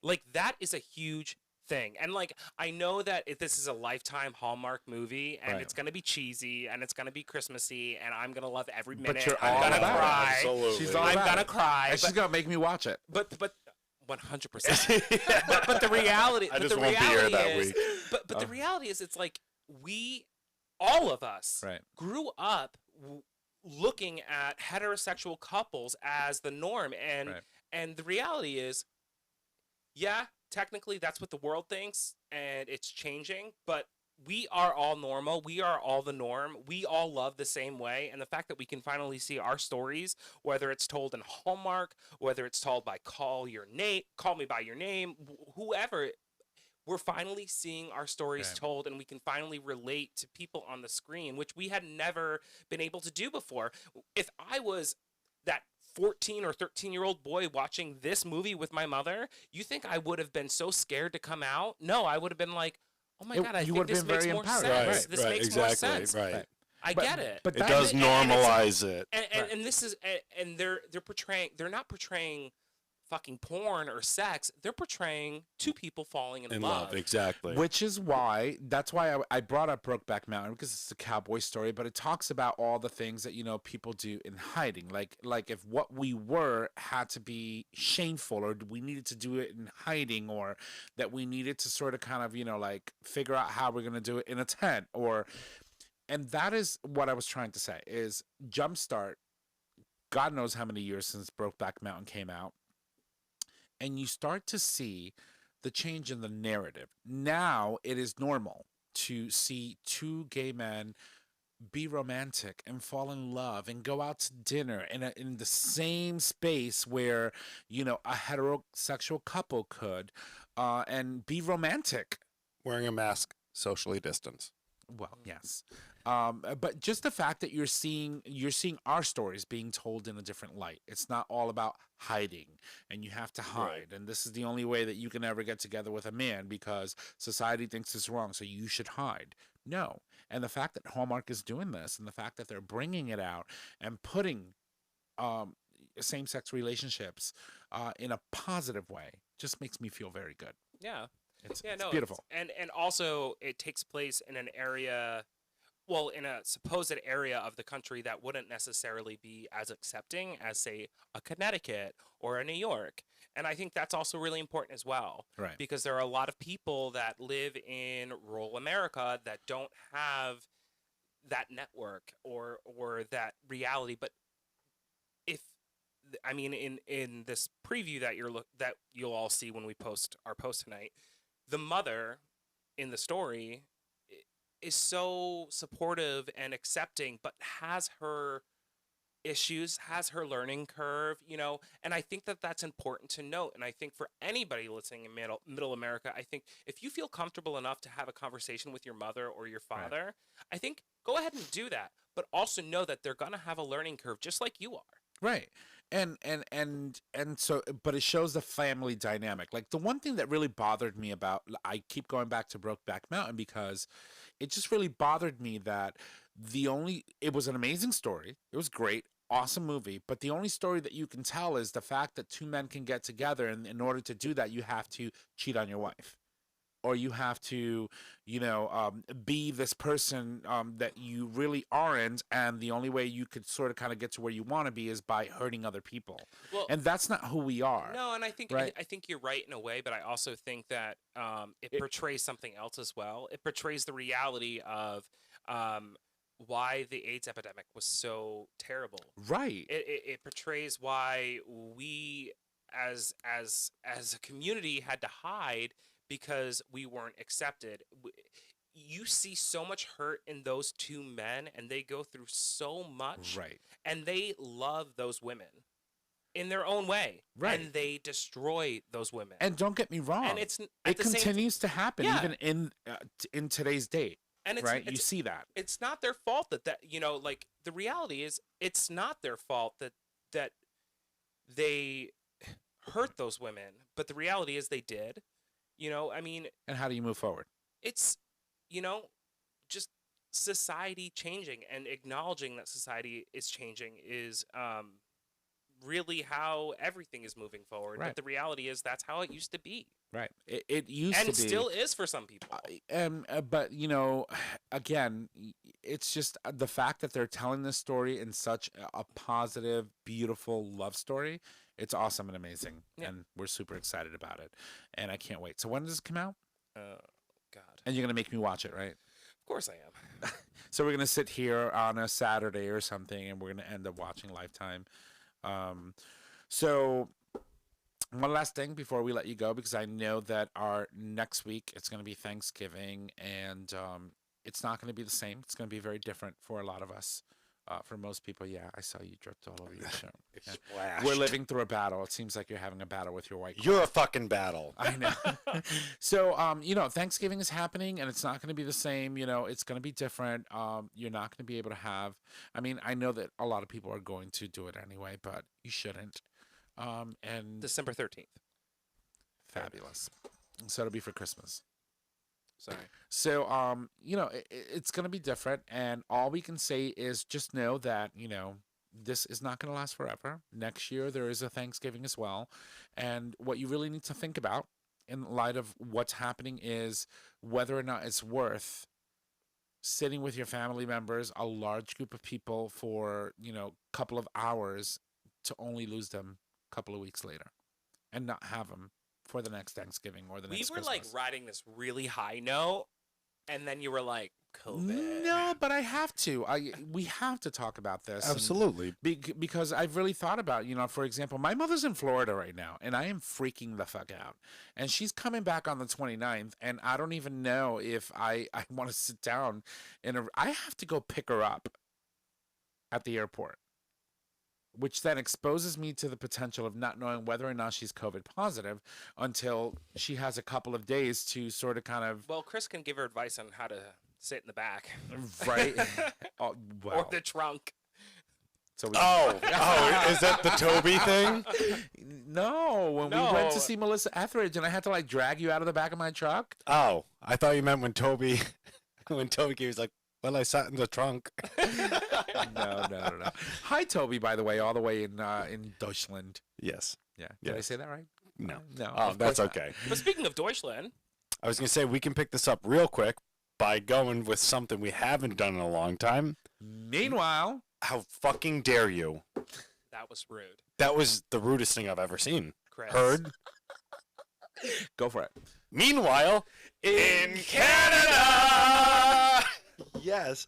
Like, that is a huge thing. And, like, I know that this is a Lifetime Hallmark movie, and it's going to be cheesy, and it's going to be Christmassy, and I'm going to love every minute. But you're I'm all going to about it. cry. Absolutely. She's all I'm about going to it. cry. And she's going to make me watch it. But 100%. but the reality, I just the won't be here reality that is, week. but the reality is, it's like all of us Right. grew up looking at heterosexual couples as the norm, and the reality is, yeah, technically that's what the world thinks, and it's changing, but we are all normal. We are all the norm. We all love the same way. And the fact that we can finally see our stories, whether it's told in Hallmark, whether it's told by Call Me by Your Name, whoever, we're finally seeing our stories told, and we can finally relate to people on the screen, which we had never been able to do before. If I was that 14 or 13-year-old boy watching this movie with my mother, you think I would have been so scared to come out? No, I would have been like, "Oh my God, I think this makes more sense. Right, This makes more sense." Right. I get it. But It does normalize it. And this is, and they're not portraying fucking porn or sex. They're portraying two people falling in love. Exactly. Which is why, that's why I brought up Brokeback Mountain, because it's a cowboy story, but it talks about all the things that, people do in hiding. Like if what we were had to be shameful, or we needed to do it in hiding, or that we needed to sort of kind of, like figure out how we're going to do it in a tent, and that is what I was trying to say is Jumpstart, God knows how many years since Brokeback Mountain came out. And you start to see the change in the narrative. Now it is normal to see two gay men be romantic and fall in love and go out to dinner in the same space where, a heterosexual couple could, and be romantic. Wearing a mask, socially distanced. Well, yes. But just the fact that you're seeing our stories being told in a different light. It's not all about hiding, and you have to hide. And this is the only way that you can ever get together with a man because society thinks it's wrong, so you should hide. No. And the fact that Hallmark is doing this, and the fact that they're bringing it out and putting same-sex relationships in a positive way just makes me feel very good. Yeah. It's beautiful. And also it takes place in an area, in a supposed area of the country that wouldn't necessarily be as accepting as, say, a Connecticut or a New York. And I think that's also really important as well. Right. Because there are a lot of people that live in rural America that don't have that network or that reality. But in this preview that you'll all see when we post our post tonight, the mother in the story is so supportive and accepting, but has her issues, has her learning curve, and I think that that's important to note. And I think for anybody listening in middle America, I think if you feel comfortable enough to have a conversation with your mother or your father, I think go ahead and do that, but also know that they're going to have a learning curve just like you are. Right. And so, but it shows the family dynamic. Like the one thing that really bothered me about, I keep going back to Brokeback Mountain because it just really bothered me that it was an amazing story. It was great, awesome movie. But the only story that you can tell is the fact that two men can get together. And in order to do that, you have to cheat on your wife. or you have to, be this person that you really aren't, and the only way you could sort of kind of get to where you want to be is by hurting other people. Well, and that's not who we are. No, and I think I think you're right in a way, but I also think that it portrays something else as well. It portrays the reality of why the AIDS epidemic was so terrible. Right. It portrays why we as a community had to hide because we weren't accepted. You see so much hurt in those two men, and they go through so much. Right. And they love those women in their own way. Right. And they destroy those women. And don't get me wrong. And it continues to happen even in today's date. And you see that. It's not their fault that like the reality is it's not their fault that they hurt those women, but the reality is they did. I mean, and how do you move forward? It's, just society changing and acknowledging that society is changing is really how everything is moving forward. Right. But the reality is that's how it used to be. Right. It used to be. And still is for some people. But, again, it's just the fact that they're telling this story in such a positive, beautiful love story. It's awesome and amazing. Yeah. And we're super excited about it. And I can't wait. So when does it come out? God. And you're going to make me watch it, right? Of course I am. So we're going to sit here on a Saturday or something, and we're going to end up watching Lifetime. So one last thing before we let you go, because I know that our next week it's going to be Thanksgiving, and it's not going to be the same. It's going to be very different for a lot of us. For most people, yeah, I saw you dripped all over your shirt. Yeah. We're living through a battle. It seems like you're having a battle with your white. You're a fucking battle. I know. So, Thanksgiving is happening, and it's not going to be the same. It's going to be different. You're not going to be able to have. I mean, I know that a lot of people are going to do it anyway, but you shouldn't. And December 13th. Fabulous. So it'll be for Christmas. Sorry. So, it's going to be different. And all we can say is just know that, this is not going to last forever. Next year, there is a Thanksgiving as well. And what you really need to think about in light of what's happening is whether or not it's worth sitting with your family members, a large group of people for, a couple of hours to only lose them a couple of weeks later and not have them for the next Thanksgiving or the next Christmas. We were riding this really high note, and then you were like, COVID. No, but I have to. We have to talk about this. Absolutely. Because I've really thought about, for example, my mother's in Florida right now, and I am freaking the fuck out. And she's coming back on the 29th, and I don't even know if I want to sit down. I have to go pick her up at the airport, which then exposes me to the potential of not knowing whether or not she's COVID positive until she has a couple of days to sort of kind of... Well, Chris can give her advice on how to sit in the back. Right? Well. Or the trunk. So is that the Toby thing? No, when we went to see Melissa Etheridge and I had to drag you out of the back of my truck. Oh, I thought you meant when Toby came, was like, well, I sat in the trunk. No. Hi, Toby, by the way, all the way in Deutschland. Yes. Yeah. Did I say that right? No. No. Oh, that's okay. But speaking of Deutschland, I was going to say we can pick this up real quick by going with something we haven't done in a long time. Meanwhile, how fucking dare you? That was rude. That was the rudest thing I've ever seen. Chris. Heard? Go for it. Meanwhile, in Canada! Yes.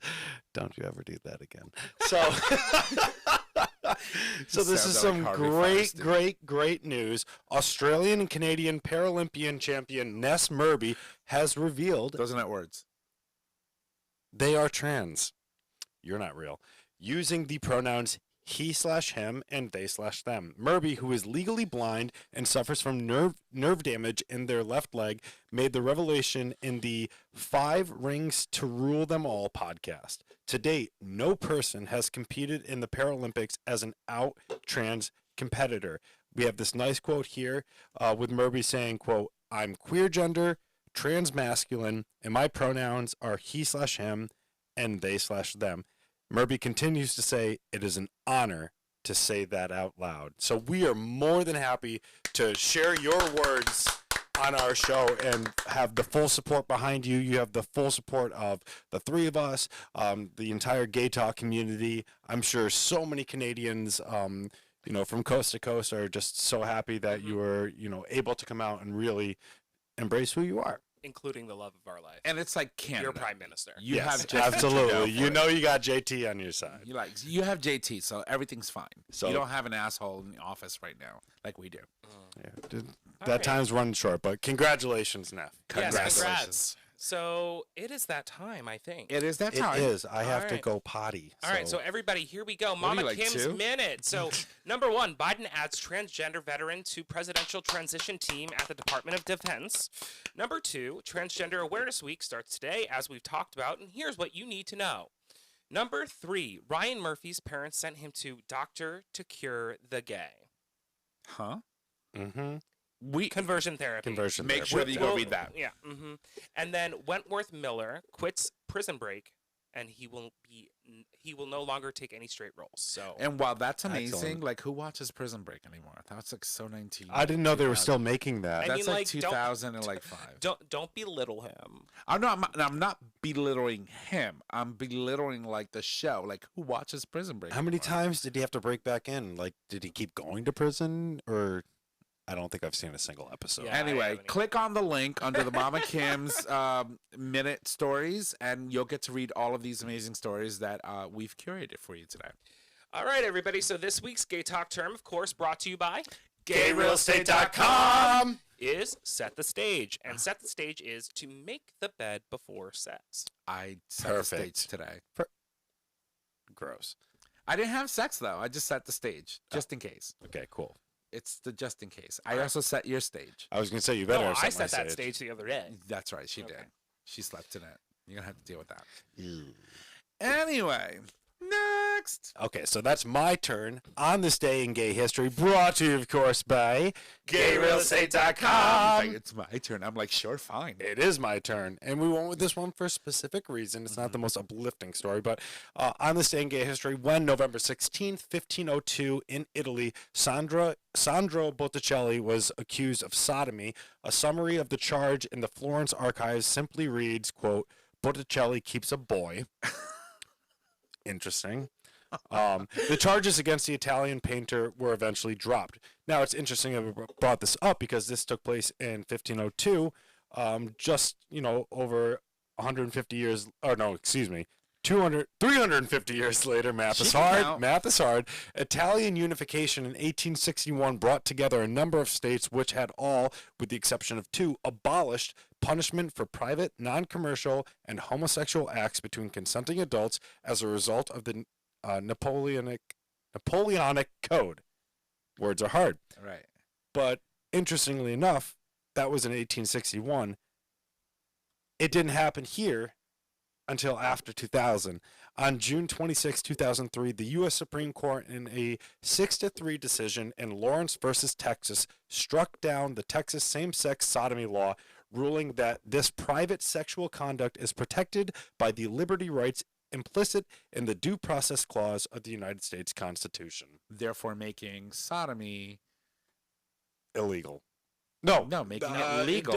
Don't you ever do that again. So this is some great news. Australian and Canadian Paralympian champion Ness Murby has revealed... Those are not words. They are trans. You're not real. Using the pronouns he/him and they/them. Murby, who is legally blind and suffers from nerve damage in their left leg, made the revelation in the 5 Rings to Rule Them All podcast. To date, no person has competed in the Paralympics as an out trans competitor. We have this nice quote here with Murby saying, quote, "I'm queer gender, trans masculine, and my pronouns are he/him and they/them. Murby continues to say, it is an honor to say that out loud. So we are more than happy to share your words on our show and have the full support behind you. You have the full support of the three of us, the entire Gaytalk community. I'm sure so many Canadians, from coast to coast are just so happy that you were, able to come out and really embrace who you are. Including the love of our life. And it's like Canada. Your prime minister. You yes, have absolutely. You got JT on your side. You have JT, so everything's fine. So you don't have an asshole in the office right now like we do. Yeah, that time's running short, but congratulations, Neff. Yes, congrats. So it is that time, I think. It is that time. It is. I have to go potty. All right, so everybody, here we go. Mama Kim's Minute. So, number 1, Biden adds transgender veteran to presidential transition team at the Department of Defense. Number 2, Transgender Awareness Week starts today, as we've talked about, and here's what you need to know. Number 3, Ryan Murphy's parents sent him to Doctor to Cure the Gay. Huh? Mm-hmm. Conversion therapy. Make sure that you go read that. Yeah. And then Wentworth Miller quits Prison Break, and he will no longer take any straight roles. So. And wow, that's amazing. Excellent. Like, who watches Prison Break anymore? That's like so 19. I didn't know they were still making that. That's like 2005. Don't belittle him. I'm not belittling him. I'm belittling like the show. Like, who watches Prison Break? How many times did he have to break back in? Like, did he keep going to prison or? I don't think I've seen a single episode. Yeah, anyway, click on the link under the Mama Kim's Minute Stories, and you'll get to read all of these amazing stories that we've curated for you today. All right, everybody. So this week's Gay Talk term, of course, brought to you by GayRealEstate.com is Set the Stage. And Set the Stage is to make the bed before sex. I set the stage today. Gross. I didn't have sex, though. I just set the stage, just in case. Okay, cool. It's the just in case. I also set your stage. I was going to say, you better have I set set my that stage the other day. That's right. She did. She slept in it. You're going to have to deal with that. Anyway, next. Okay, so that's my turn on this day in gay history, brought to you, of course, by GayRealEstate.com. It's my turn. I'm like, sure, fine. It is my turn. And we went with this one for a specific reason. It's not the most uplifting story, but on this day in gay history, when November 16th, 1502, in Italy, Sandro Botticelli was accused of sodomy. A summary of the charge in the Florence archives simply reads, quote, Botticelli keeps a boy. Interesting. The charges against the Italian painter were eventually dropped. Now, it's interesting that we brought this up because this took place in 1502, just, over 150 years, or no, excuse me, 350 years later. Math is hard. Italian unification in 1861 brought together a number of states which had all, with the exception of 2, abolished punishment for private, non-commercial, and homosexual acts between consenting adults as a result of the Napoleonic Code. Words are hard. Right. But interestingly enough, that was in 1861. It didn't happen here until after 2000. On June 26, 2003, the U.S. Supreme Court, in a 6-3 decision in Lawrence versus Texas, struck down the Texas same-sex sodomy law, ruling that this private sexual conduct is protected by the liberty rights implicit in the Due Process Clause of the United States Constitution. Therefore making sodomy illegal. No, making it legal.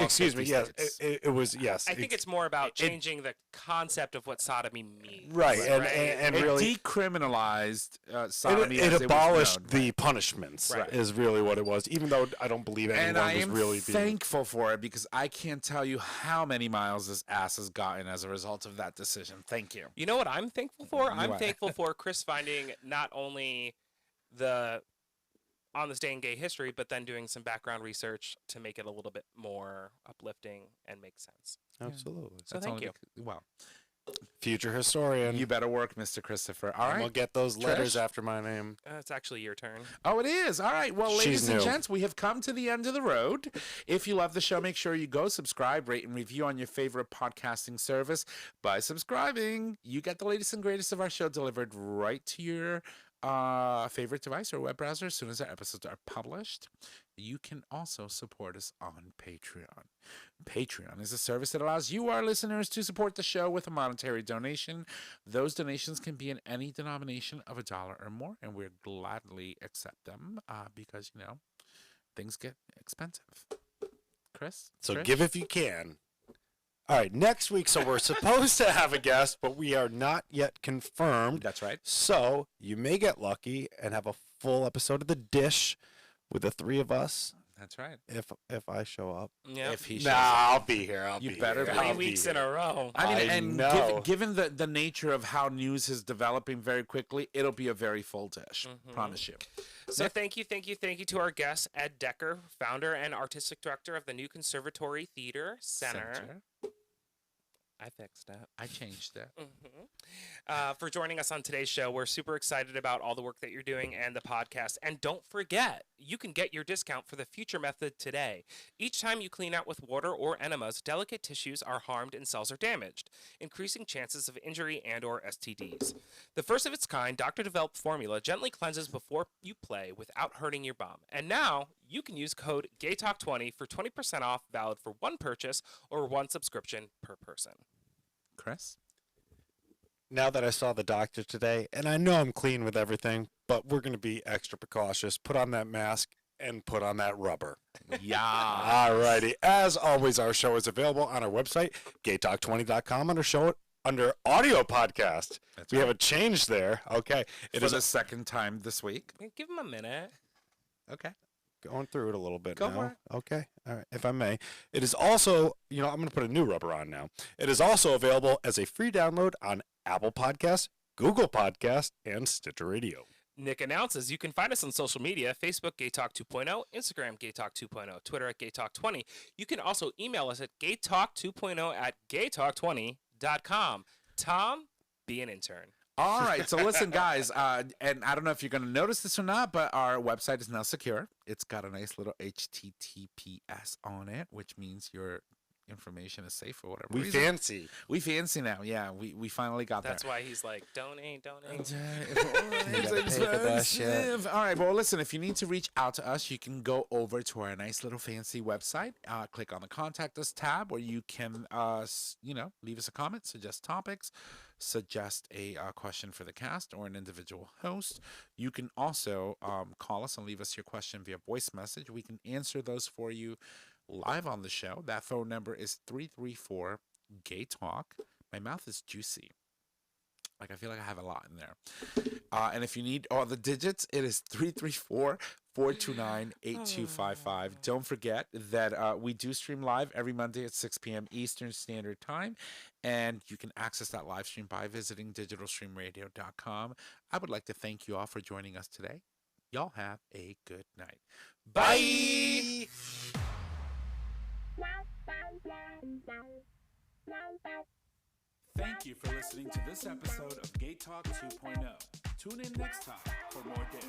Excuse me. Yes, it was. Yes, I think it's more about changing the concept of what sodomy means. Right, and it really decriminalized sodomy. It abolished the punishments. Right. Is really what it was. Even though I don't believe anyone was really thankful for it because I can't tell you how many miles this ass has gotten as a result of that decision. Thank you. You know what I'm thankful for? I'm thankful for Chris finding not only the on this day in gay history, but then doing some background research to make it a little bit more uplifting and make sense. Absolutely. So thank you. Well, future historian. You better work, Mr. Christopher. All right. We'll get those letters after my name. It's actually your turn. Oh, it is. All right. Well, ladies and gents, we have come to the end of the road. If you love the show, make sure you go subscribe, rate, and review on your favorite podcasting service. By subscribing, you get the latest and greatest of our show delivered right to your favorite device or web browser as soon as our episodes are published. You can also support us on Patreon. Patreon is a service that allows you, our listeners, to support the show with a monetary donation. Those donations can be in any denomination of $1 or more, and we'll gladly accept them because, things get expensive. Chris? So Trish? give if you can. All right, next week, so we're supposed to have a guest, but we are not yet confirmed. That's right. So you may get lucky and have a full episode of The Dish with the three of us. That's right. If I show up. Yeah. If he shows up. I'll be here. You better be. 3 weeks in a row. I mean, I and know. given the nature of how news is developing very quickly, it'll be a very full dish. Promise you. So thank you to our guest, Ed Decker, founder and artistic director of the new Conservatory Theater Center. I fixed it. I changed it. For joining us on today's show. We're super excited about all the work that you're doing and the podcast. And don't forget, you can get your discount for the future method today. Each time you clean out with water or enemas, delicate tissues are harmed and cells are damaged, increasing chances of injury and or STDs. The first of its kind, doctor-developed formula gently cleanses before you play without hurting your bum. And now, you can use code Gaytalk20 for 20% off, valid for one purchase or one subscription per person. Chris? Now that I saw the doctor today, and I know I'm clean with everything, but we're going to be extra precautious. Put on that mask and put on that rubber. Yeah. All righty. As always, our show is available on our website, gaytalk20.com, under audio podcast. We have a change there. Okay. It is the second time this week. Give him a minute. Okay. Going through it a little bit Go now. for it. Okay. All right. If I may. It is also, I'm going to put a new rubber on now. It is also available as a free download on Apple Podcasts, Google Podcasts, and Stitcher Radio. Nick announces you can find us on social media, Facebook Gaytalk 2.0, Instagram Gaytalk 2.0, Twitter at Gaytalk20. You can also email us at gaytalk2.0 at gaytalk20.com. Tom, be an intern. All right. So listen, guys, and I don't know if you're going to notice this or not, but our website is now secure. It's got a nice little HTTPS on it, which means your information is safe for whatever reason. Fancy. We fancy now. Yeah, we finally got That's there. why he's like, donate. It's expensive. All right. Well, listen, if you need to reach out to us, you can go over to our nice little fancy website. Click on the Contact Us tab, where you can, leave us a comment, suggest topics, suggest a question for the cast or an individual host. You can also call us and leave us your question via voice message. We can answer those for you live on the show. That phone number is 334-GAY-TALK. My mouth is juicy. Like, I feel like I have a lot in there. And if you need all the digits, it is 334-429-8255. Don't forget that we do stream live every Monday at 6 p.m. Eastern Standard Time. And you can access that live stream by visiting digitalstreamradio.com. I would like to thank you all for joining us today. Y'all have a good night. Bye! Thank you for listening to this episode of Gaytalk 2.0. Tune in next time for more dish.